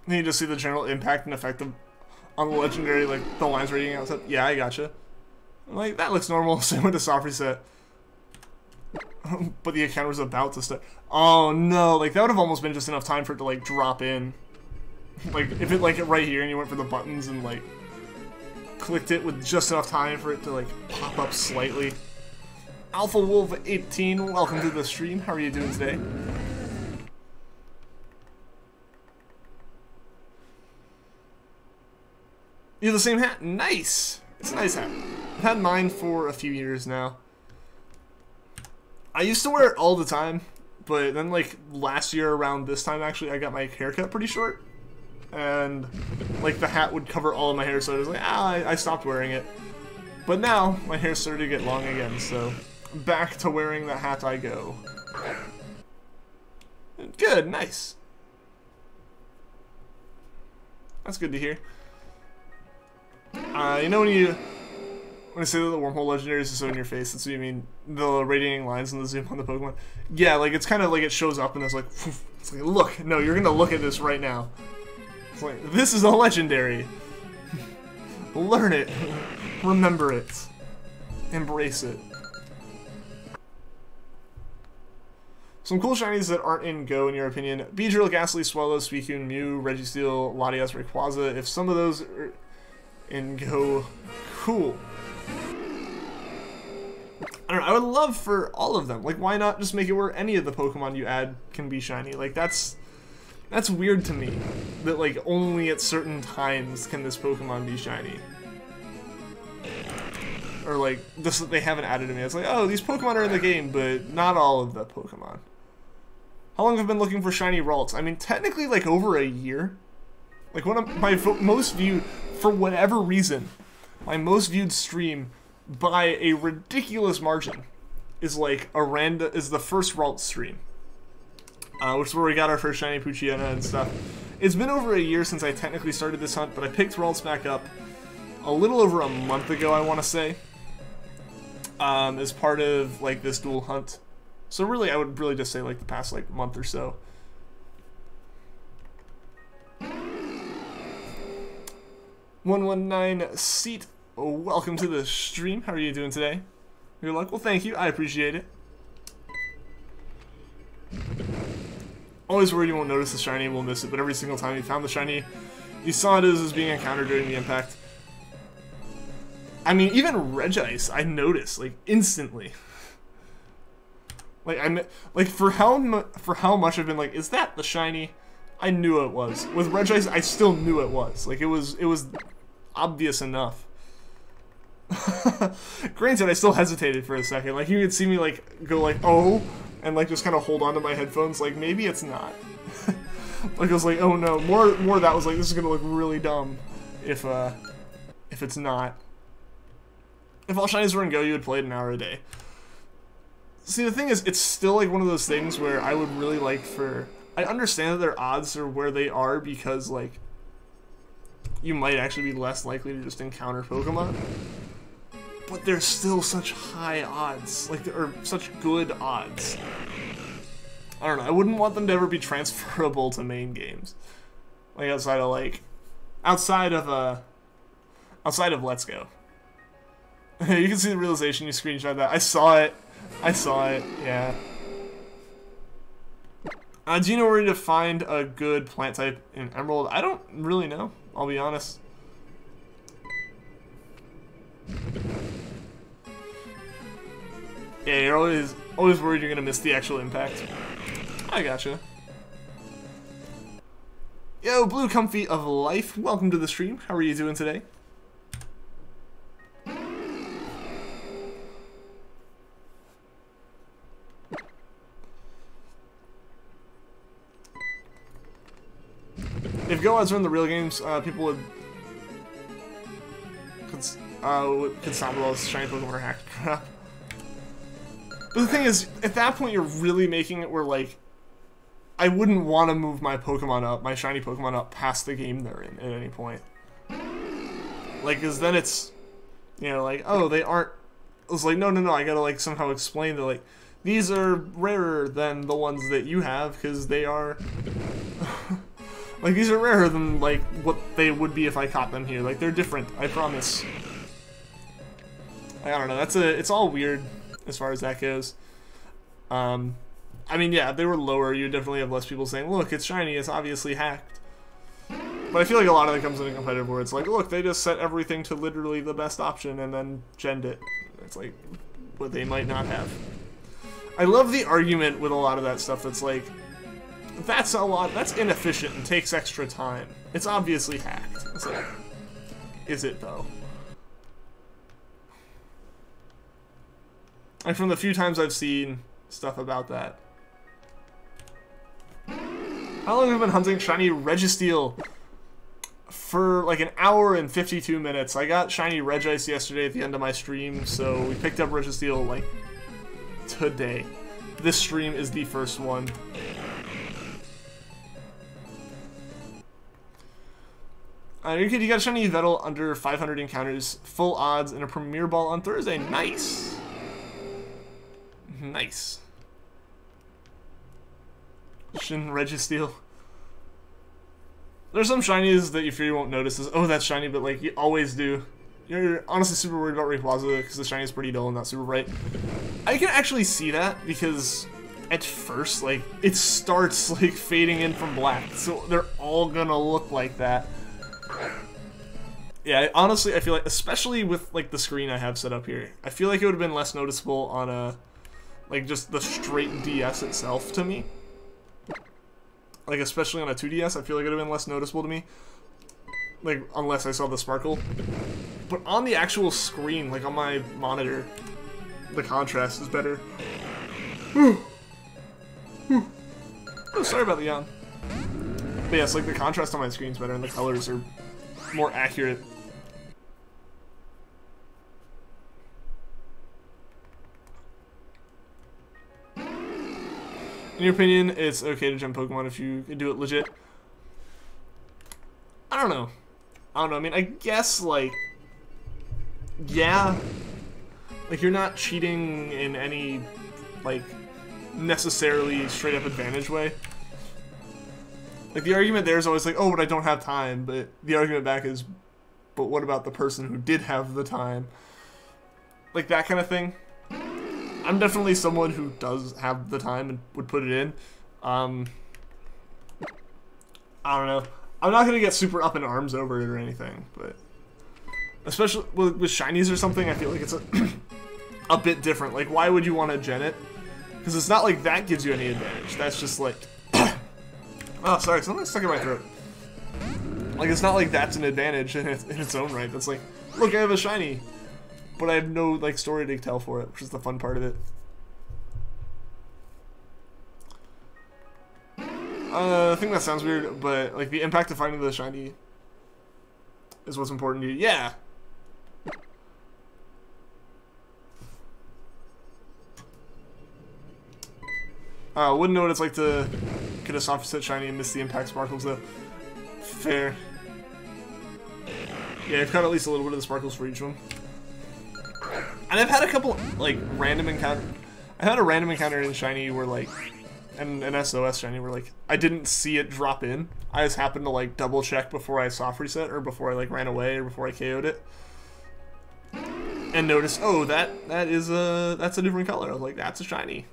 Then you just see the general impact and effect of, on the legendary, like, the lines reading outside. Yeah, I gotcha. Like, that looks normal. Same with the soft reset. But the encounter was about to start. Oh, no. Like, that would have almost been just enough time for it to, like, drop in. Like, if it, like, right here and you went for the buttons and, like, clicked it with just enough time for it to, like, pop up slightly. Alpha Wolf 18, welcome to the stream. How are you doing today? You have the same hat? Nice! It's a nice hat. I've had mine for a few years now. I used to wear it all the time, but then, like, last year around this time, actually, I got my haircut pretty short. And, like, the hat would cover all of my hair, so I was like, I stopped wearing it. But now, my hair started to get long again, so back to wearing the hat I go. Good, nice. That's good to hear. You know when I say that the wormhole legendaries is so in your face, that's what you mean, the radiating lines and the zoom on the Pokemon? Yeah, like, it's kind of like it shows up and it's like, look, no, you're gonna look at this right now. It's like, this is a legendary. Learn it. Remember it. Embrace it. Some cool shinies that aren't in Go, in your opinion. Beedrill, Ghastly, Swellow, Suicune, Mew, Registeel, Latias, Rayquaza. If some of those are in Go, cool. I don't know, I would love for all of them. Like, why not just make it where any of the Pokemon you add can be shiny? Like, that's weird to me. That, like, only at certain times can this Pokemon be shiny. Or, like, this they haven't added to me. It's like, oh, these Pokemon are in the game, but not all of the Pokemon. How long have I been looking for shiny Ralts? I mean, technically, like, over a year. Like, one of my most viewed, for whatever reason, my most viewed stream by a ridiculous margin is like is the first Ralts stream, which is where we got our first shiny Poochyena and stuff. It's been over a year since I technically started this hunt, but I picked Ralts back up a little over a month ago, I want to say, as part of like this dual hunt. So really, I would really just say like the past like month or so. 119 Seat, welcome to the stream. How are you doing today? Good luck. Well, thank you. I appreciate it. Always worried you won't notice the shiny and will miss it, but every single time you found the shiny, you saw it as being encountered during the impact. I mean, even Registeel, I noticed like instantly. Like for how much I've been like, is that the shiny? I knew it was. With Registeel, I still knew it was. Like it was obvious enough. Granted, I still hesitated for a second. Like you could see me like go like, oh, and like just kind of hold on to my headphones. Like maybe it's not. Like I was like, oh no. More that was like, this is gonna look really dumb if it's not. If all shinies were in Go, you would play it an hour a day. See, the thing is, it's still like one of those things where I would really like for. I understand that their odds are where they are because like you might actually be less likely to just encounter Pokemon. But there's still such high odds, like there are such good odds. I don't know. I wouldn't want them to ever be transferable to main games, like outside of Let's Go. You can see the realization. You screenshot that. I saw it. Yeah. Do you know where to find a good plant type in Emerald? I don't really know. I'll be honest. Yeah, you're always worried you're gonna miss the actual impact. I gotcha. Yo, Blue Comfy of Life, welcome to the stream. How are you doing today? If Go odds were in the real games, people could stop with all this shiny Pokemon or hacked crap. But the thing is, at that point, you're really making it where, like, I wouldn't want to move my Pokemon up, my shiny Pokemon up past the game they're in at any point. Like, because then it's, you know, like, oh, they aren't. It's like, no, I gotta, like, somehow explain that, like, these are rarer than the ones that you have, because they are. Like, these are rarer than, like, what they would be if I caught them here. Like, they're different, I promise. I don't know, it's all weird as far as that goes. I mean, yeah, if they were lower, you'd definitely have less people saying, look, it's shiny, it's obviously hacked. But I feel like a lot of it comes in a competitive where it's like, look, they just set everything to literally the best option and then genned it. It's like, what they might not have. I love the argument with a lot of that stuff that's like, that's inefficient and takes extra time. It's obviously hacked. It's like, is it though? And from the few times I've seen stuff about that. How long have I been hunting shiny Registeel? For like an hour and 52 minutes. I got shiny Registeel yesterday at the end of my stream, so we picked up Registeel like today. This stream is the first one. You got shiny Vettel under 500 encounters, full odds, and a Premier Ball on Thursday. Nice. Nice. Shin Registeel. There's some shinies that you fear you won't notice. Oh, that's shiny, but like you always do. You're honestly super worried about Rayquaza because the shiny is pretty dull and not super bright. I can actually see that because at first, like, it starts like fading in from black, so they're all gonna look like that. Yeah, honestly, I feel like, especially with like the screen I have set up here, I feel like it would have been less noticeable on a, like, just the straight DS itself to me. Like, especially on a 2DS, I feel like it would have been less noticeable to me. Like, unless I saw the sparkle. But on the actual screen, like on my monitor, the contrast is better. Oh, sorry about the yawn. But yes, like the contrast on my screen is better and the colors are more accurate. In your opinion, it's okay to gem Pokemon if you can do it legit? I don't know. I mean, I guess, like, yeah. Like, you're not cheating in any, like, necessarily straight-up advantage way. Like, the argument there is always like, oh, but I don't have time. But the argument back is, but what about the person who did have the time? Like, that kind of thing. I'm definitely someone who does have the time and would put it in. I don't know. I'm not gonna get super up in arms over it or anything, but especially with shinies or something, I feel like it's a bit different. Like, why would you want to gen it? Because it's not like that gives you any advantage. That's just like, oh, sorry, something's stuck in my throat. Like, it's not like that's an advantage in its own right. That's like, look, I have a shiny, but I have no like story to tell for it, which is the fun part of it. I think that sounds weird, but like the impact of finding the shiny is what's important to you. Yeah. Wouldn't know what it's like to get a soft set shiny and miss the impact sparkles though. Fair. Yeah, I've caught at least a little bit of the sparkles for each one. And I've had a couple like random encounter. I had a random encounter in shiny where like, and an SOS shiny where like I didn't see it drop in. I just happened to like double check before I soft reset or before I like ran away or before I KO'd it, and noticed, oh, that's a different color. I was like, that's a shiny,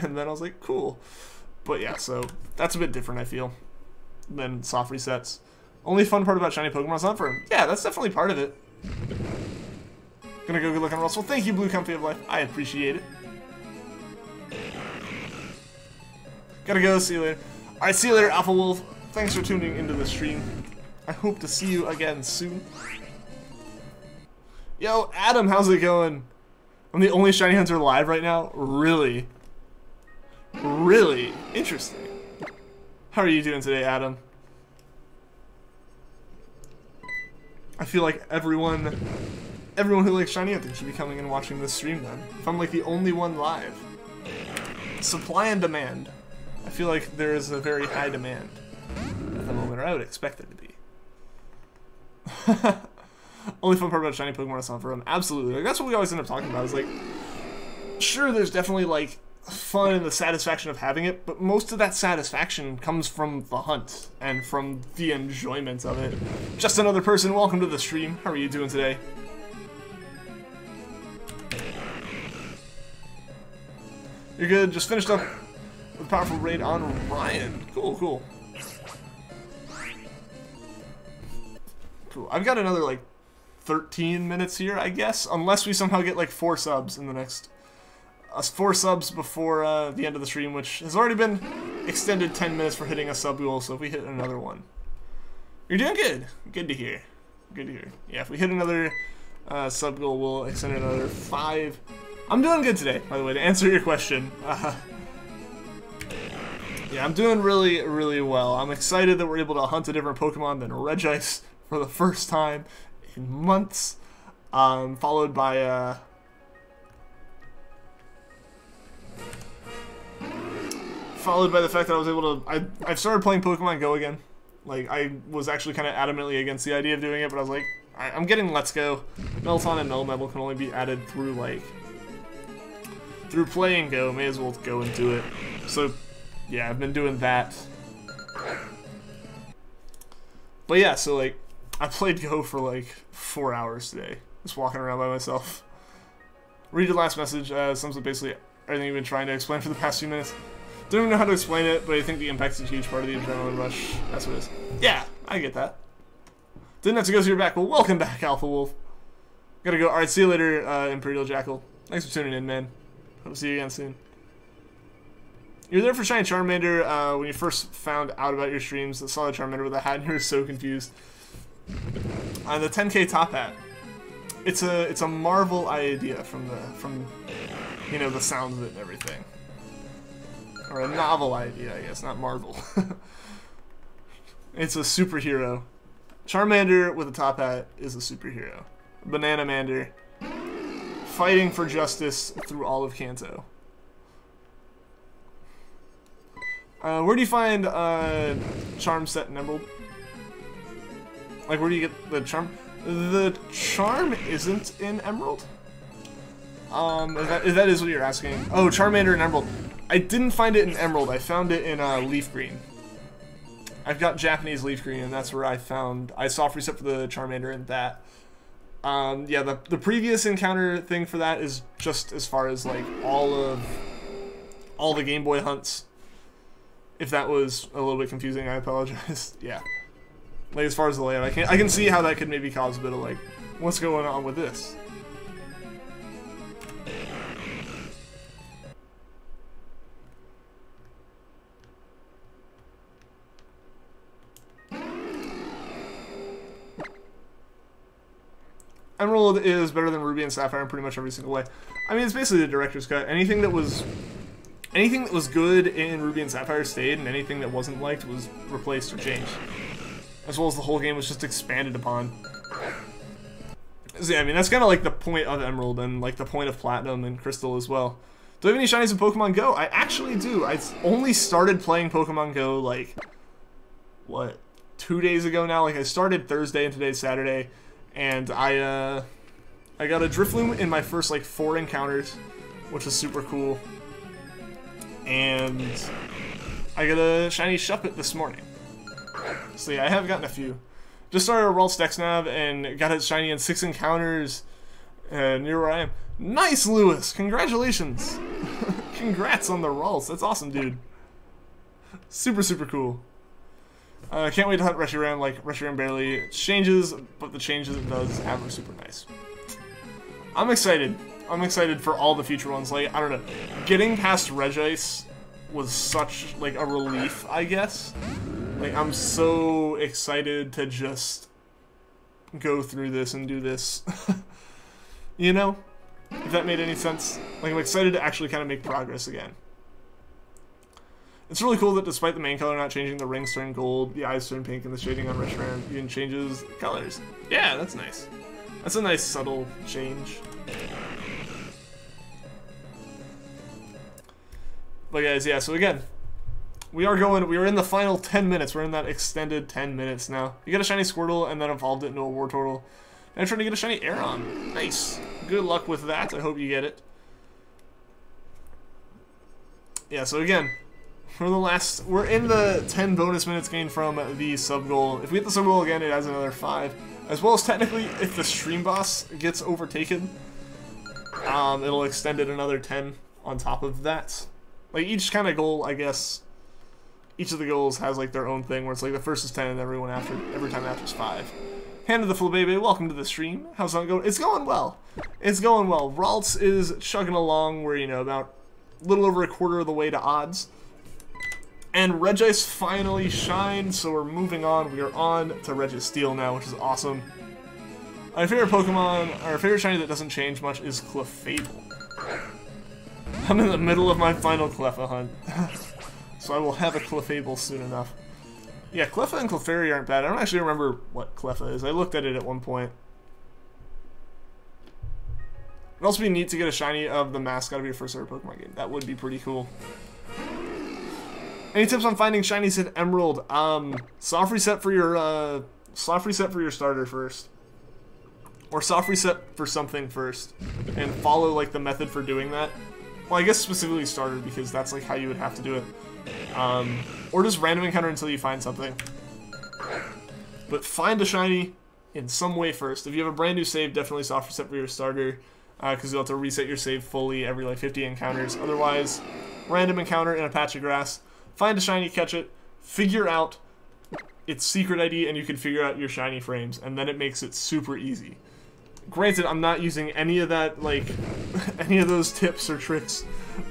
and then I was like, cool. But yeah, so that's a bit different, I feel, than soft resets. Only fun part about shiny Pokemon is not for him. Yeah, that's definitely part of it. Gonna go good luck on Russell. Thank you, Blue Comfy of Life. I appreciate it. Gotta go, see you later. Alright, see you later, Alpha Wolf. Thanks for tuning into the stream. I hope to see you again soon. Yo, Adam, how's it going? I'm the only shiny hunter alive right now? Really? Really? Interesting. How are you doing today, Adam? I feel like everyone who likes shiny hunting should be coming and watching this stream then. If I'm like the only one live. Supply and demand. I feel like there is a very high demand at the moment, or I would expect it to be. Only fun part about shiny Pokemon is not for them. Absolutely. Like, that's what we always end up talking about. Is like, sure, there's definitely like fun and the satisfaction of having it, but most of that satisfaction comes from the hunt and from the enjoyment of it. Just another person. Welcome to the stream. How are you doing today? You're good. Just finished up with a powerful raid on Ryan. Cool, cool. Cool. I've got another like 13 minutes here, I guess, unless we somehow get like 4 subs in the next 4 subs before the end of the stream, which has already been extended 10 minutes for hitting a sub goal. So if we hit another one, you're doing good. Good to hear. Good to hear. Yeah, if we hit another sub goal, we'll extend another 5. I'm doing good today, by the way, to answer your question. Yeah, I'm doing really, really well. I'm excited that we're able to hunt a different Pokemon than Regice for the first time in months. Followed by the fact that I was able to... I've started playing Pokemon Go again. Like, I was actually kind of adamantly against the idea of doing it, but I was like, I'm getting Let's Go. Melton and Melmetal can only be added through, like... through playing Go. May as well go and do it. So... yeah, I've been doing that. But yeah, so like, I played Go for like 4 hours today. Just walking around by myself. Read your last message. Sums up basically everything you've been trying to explain for the past few minutes. Don't even know how to explain it, but I think the impact's a huge part of the adrenaline rush. That's what it is. Yeah, I get that. Didn't have to go so you're back. Well, welcome back, Alpha Wolf. Gotta go. Alright, see you later, Imperial Jackal. Thanks for tuning in, man. Hope to see you again soon. You were there for Shiny Charmander when you first found out about your streams. I saw the Charmander with a hat and you were so confused. The 10K top hat. It's a Marvel idea from you know, the sounds of it and everything. Or a novel idea, I guess, not Marvel. It's a superhero. Charmander with a top hat is a superhero. Bananamander fighting for justice through all of Kanto. Where do you find Charm Set and Emerald? Like, where do you get the charm? The charm isn't in Emerald. If that is what you're asking. Oh, Charmander in Emerald. I didn't find it in Emerald. I found it in Leaf Green. I've got Japanese Leaf Green, and that's where I soft reset for the Charmander in that. Yeah, the previous encounter thing for that is just as far as like all the Game Boy hunts. If that was a little bit confusing, I apologize. Yeah. Like, as far as the layout, I can see how that could maybe cause a bit of, like, what's going on with this? Emerald is better than Ruby and Sapphire in pretty much every single way. I mean, it's basically the director's cut. Anything that was good in Ruby and Sapphire stayed, and anything that wasn't liked was replaced or changed. As well as the whole game was just expanded upon. So yeah, I mean, that's kind of like the point of Emerald and like the point of Platinum and Crystal as well. Do I have any shinies in Pokemon Go? I actually do. I only started playing Pokemon Go like, what, 2 days ago now? Like, I started Thursday and today's Saturday, and I got a Drifloon in my first like 4 encounters, which was super cool. And I got a shiny Shuppet this morning. So yeah, I have gotten a few. Just started a Ralts Dex Nav and got it shiny in 6 encounters near where I am. Nice, Lewis! Congratulations! Congrats on the Ralts. That's awesome, dude. Super, super cool. Can't wait to hunt Reshiram. Like, Reshiram barely changes, but the changes it does have are super nice. I'm excited. I'm excited for all the future ones. Like, I don't know. Getting past Regice was such, like, a relief, I guess. Like, I'm so excited to just go through this and do this. You know? If that made any sense. Like, I'm excited to actually kind of make progress again. It's really cool that despite the main color not changing, the rings turn gold, the eyes turn pink, and the shading on Reshiram even changes colors. Yeah, that's nice. That's a nice subtle change. But guys, yeah, so again, we are in the final 10 minutes. We're in that extended 10 minutes now. You got a shiny Squirtle and then evolved it into a Wartortle. And I'm trying to get a shiny Aeron. Nice. Good luck with that. I hope you get it. Yeah, so again, we're in the 10 bonus minutes gained from the sub goal. If we hit the sub goal again, it adds another 5. As well as technically, if the stream boss gets overtaken, it'll extend it another 10 on top of that. Like, each kind of goal, I guess, each of the goals has, like, their own thing, where it's like the first is 10 and every time after is 5. Hand to the Flabebe, welcome to the stream. How's that going? It's going well. It's going well. Ralts is chugging along, we're, you know, about a little over a quarter of the way to odds. And Regice finally shined, so we're moving on. We are on to Registeel now, which is awesome. My favorite Pokemon, our favorite shiny that doesn't change much is Clefable. I'm in the middle of my final Cleffa hunt, so I will have a Clefable soon enough. Yeah, Cleffa and Clefairy aren't bad. I don't actually remember what Cleffa is. I looked at it at one point. It'd also be neat to get a shiny of the mascot of your first ever Pokemon game. That would be pretty cool. Any tips on finding shinies in Emerald? Soft reset for your starter first. Or soft reset for something first. And follow like the method for doing that. Well, I guess specifically starter because that's like how you would have to do it. Or just random encounter until you find something. But find a shiny in some way first. If you have a brand new save, definitely soft reset for your starter. Because you'll have to reset your save fully every like 50 encounters. Otherwise, random encounter in a patch of grass. Find a shiny, catch it, figure out its secret ID, and you can figure out your shiny frames. And then it makes it super easy. Granted, I'm not using any of that, like, any of those tips or tricks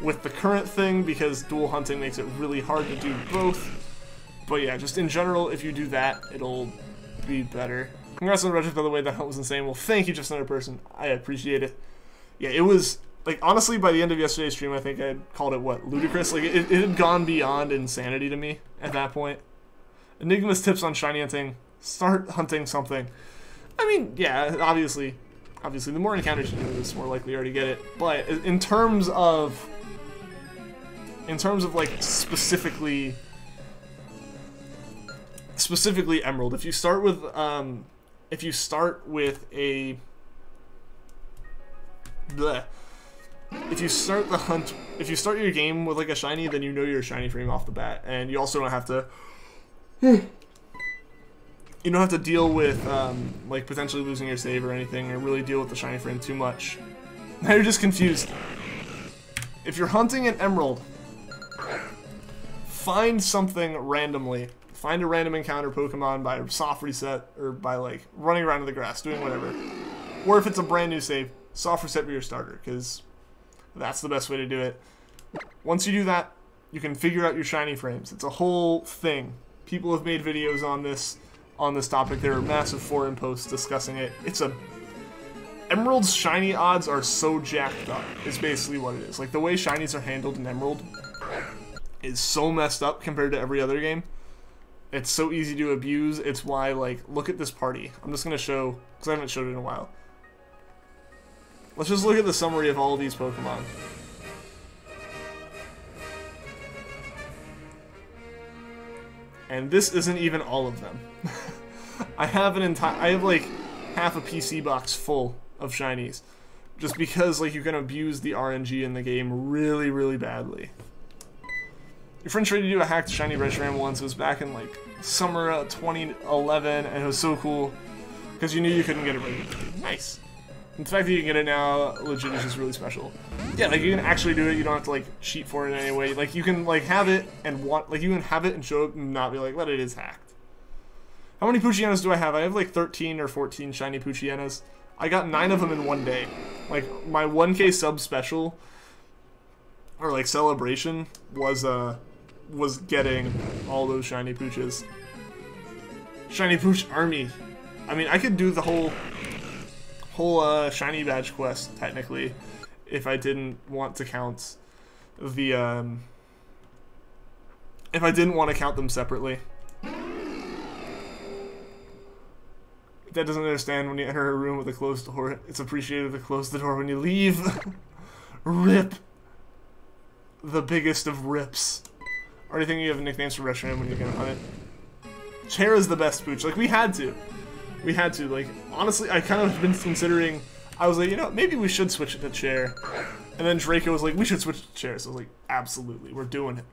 with the current thing because dual hunting makes it really hard to do both. But yeah, just in general, if you do that, it'll be better. Congrats on the Registeel, by the way, that hunt was insane. Well, thank you, just another person. I appreciate it. Yeah, it was, like, honestly, by the end of yesterday's stream, I think I called it, what, ludicrous? Like, it had gone beyond insanity to me at that point. Enigma's tips on shiny hunting. Start hunting something. I mean, yeah, obviously, the more encounters you do, the more likely you already get it. But in terms of like specifically specifically Emerald. If you start with a bleh. If you start your game with like a shiny, then you know you're a shiny frame off the bat, and you also don't have to deal with like potentially losing your save or anything, or really deal with the shiny frame too much. Now you're just confused. If you're hunting an Emerald, find something randomly. Find a random encounter Pokemon by soft reset, or by like running around in the grass, doing whatever. Or if it's a brand new save, soft reset for your starter, because that's the best way to do it. Once you do that, you can figure out your shiny frames. It's a whole thing. People have made videos on this topic. There are massive forum posts discussing it. Emerald's shiny odds are so jacked up, is basically what it is. Like, the way shinies are handled in Emerald is so messed up compared to every other game. It's so easy to abuse. It's why, like, look at this party. I'm just going to show, because I haven't showed it in a while. Let's just look at the summary of all of these Pokemon. And this isn't even all of them. I have like half a PC box full of shinies, just because like you can abuse the RNG in the game really, really badly. Your friend tried to do a hacked shiny Reshiram once. It was back in like summer 2011, and it was so cool because you knew you couldn't get it right. Nice. And the fact that you can get it now, legit, is just really special. Yeah, like you can actually do it. You don't have to like cheat for it in any way. Like you can like have it and you can have it and show it and not be like, but it is hacked. How many Poochyenas do I have? I have like 13 or 14 shiny Poochyenas. I got 9 of them in one day. Like my 1K sub special or like celebration was getting all those shiny Pooches. Shiny Pooch army. I mean, I could do the whole shiny badge quest technically if I didn't want to count the if I didn't want to count them separately. That doesn't understand when you enter a room with a closed door. It's appreciated to close the door when you leave. Rip. The biggest of rips. Already think you have nicknames for Reshiram when you're gonna hunt it. Chera's the best Pooch. Like, we had to. We had to. Like, honestly, I kind of been considering... I was like, you know, maybe we should switch it to Chair. And then Treecko was like, we should switch it to Chair. So I was like, absolutely, we're doing it.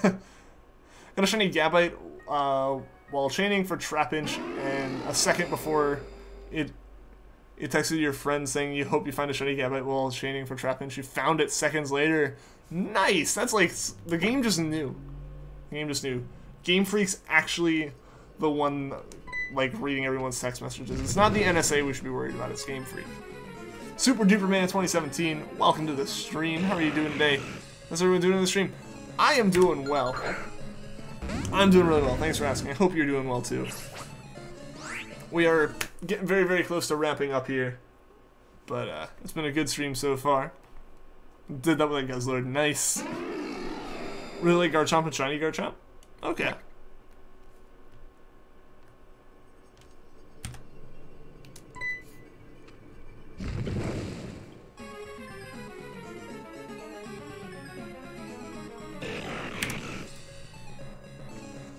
Got a shiny Gabite while chaining for Trapinch, and a second before it texted your friend saying you hope you find a shiny Gabite while chaining for Trapinch. You found it seconds later. Nice! That's like, the game just knew. The game just knew. Game Freak's actually the one, like, reading everyone's text messages. It's not the NSA we should be worried about, it's Game Freak. Super Duper Man 2017, welcome to the stream. How are you doing today? How's everyone doing in the stream? I am doing well. I'm doing really well, thanks for asking. I hope you're doing well too. We are getting very, very close to wrapping up here. But it's been a good stream so far. Did that with a Guzzlord, nice. Really like Garchomp and shiny Garchomp? Okay.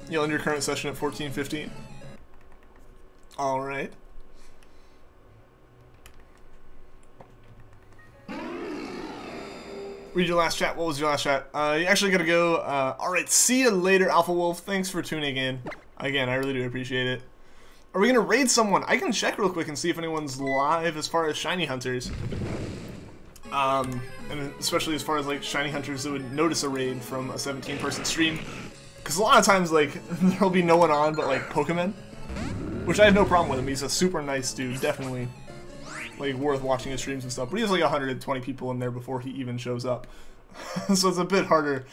You'll end your current session at 14:15. Alright. Read your last chat. What was your last chat? You actually gotta go. Alright, see you later, Alpha Wolf. Thanks for tuning in. Again, I really do appreciate it. Are we gonna raid someone? I can check real quick and see if anyone's live as far as shiny hunters. And especially as far as like shiny hunters that would notice a raid from a 17-person stream. Because a lot of times, like, there'll be no one on but, like, Pokemon. Which I have no problem with him. He's a super nice dude. Definitely, like, worth watching his streams and stuff. But he has, like, 120 people in there before he even shows up. So it's a bit harder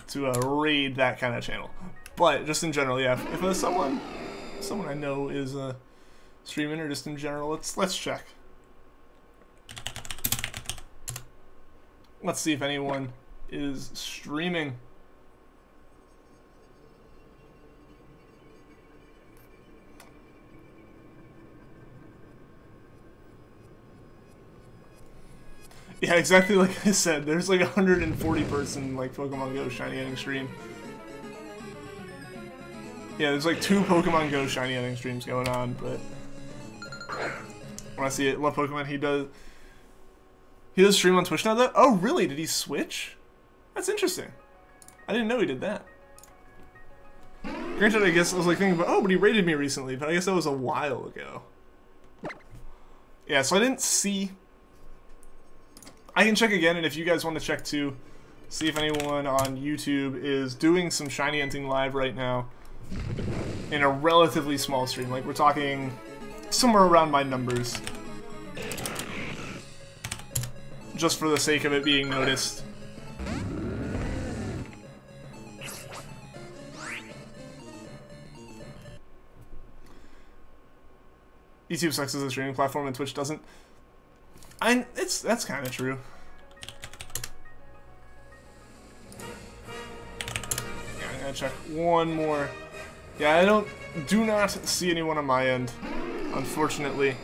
to raid that kind of channel. But, just in general, yeah. If someone I know is streaming, or just in general, let's check. Let's see if anyone is streaming. Yeah, exactly like I said. There's like 140 person like Pokemon Go shiny hunting stream. Yeah, there's like 2 Pokemon Go shiny hunting streams going on, but when I see it, love Pokemon. He does stream on Twitch now though? Oh really? Did he switch? That's interesting. I didn't know he did that. Granted, I guess I was like thinking about, oh, but he raided me recently, but I guess that was a while ago. Yeah, so I didn't see. I can check again, and if you guys want to check too, see if anyone on YouTube is doing some shiny hunting live right now in a relatively small stream. Like, we're talking somewhere around my numbers. Just for the sake of it being noticed. YouTube sucks as a streaming platform and Twitch doesn't. That's kind of true. Yeah, I'm gonna check one more. Yeah, do not see anyone on my end, unfortunately.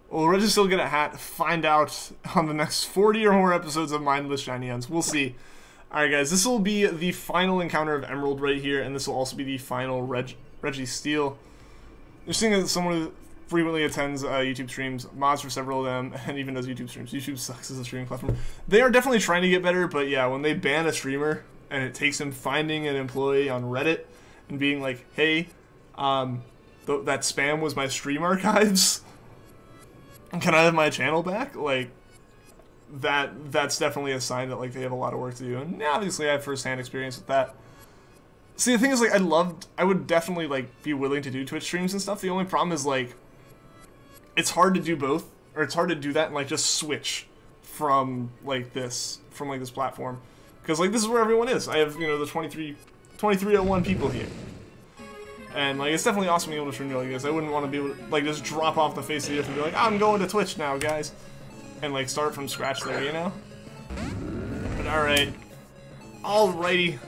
Will Registeel get a hat? Find out on the next 40 or more episodes of Mindless Shiny Hunts. We'll see. Alright guys, this will be the final encounter of Emerald right here, and this will also be the final Registeel. You're seeing that someone who frequently attends YouTube streams, mods for several of them, and even does YouTube streams. YouTube sucks as a streaming platform. They are definitely trying to get better, but yeah, when they ban a streamer, and it takes them finding an employee on Reddit, and being like, hey, that spam was my stream archives, can I have my channel back? Like, that's definitely a sign that like they have a lot of work to do, and obviously I have first-hand experience with that. See, the thing is, like, I would definitely, like, be willing to do Twitch streams and stuff. The only problem is, like, it's hard to do both, or it's hard to do that and, like, just switch from, like, this platform. Because, like, this is where everyone is. I have, you know, the 2301 people here. And, like, it's definitely awesome being able to stream like this. I wouldn't want to be able to, like, just drop off the face of the earth and be like, I'm going to Twitch now, guys. And, like, start from scratch there, you know? But, alright. Alrighty.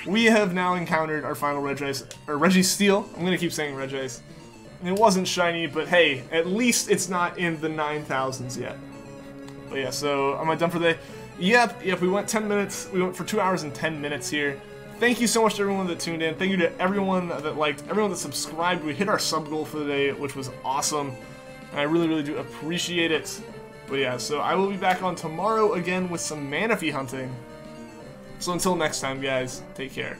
We have now encountered our final Registeel. I'm gonna keep saying Regice. And it wasn't shiny, but hey, at least it's not in the 9,000s yet. But yeah, so am I done for the day? Yep, we went 10 minutes. We went for 2 hours and 10 minutes here. Thank you so much to everyone that tuned in. Thank you to everyone that liked, everyone that subscribed. We hit our sub goal for the day, which was awesome. And I really, really do appreciate it. But yeah, so I will be back on tomorrow again with some Manaphy hunting. So until next time, guys, take care.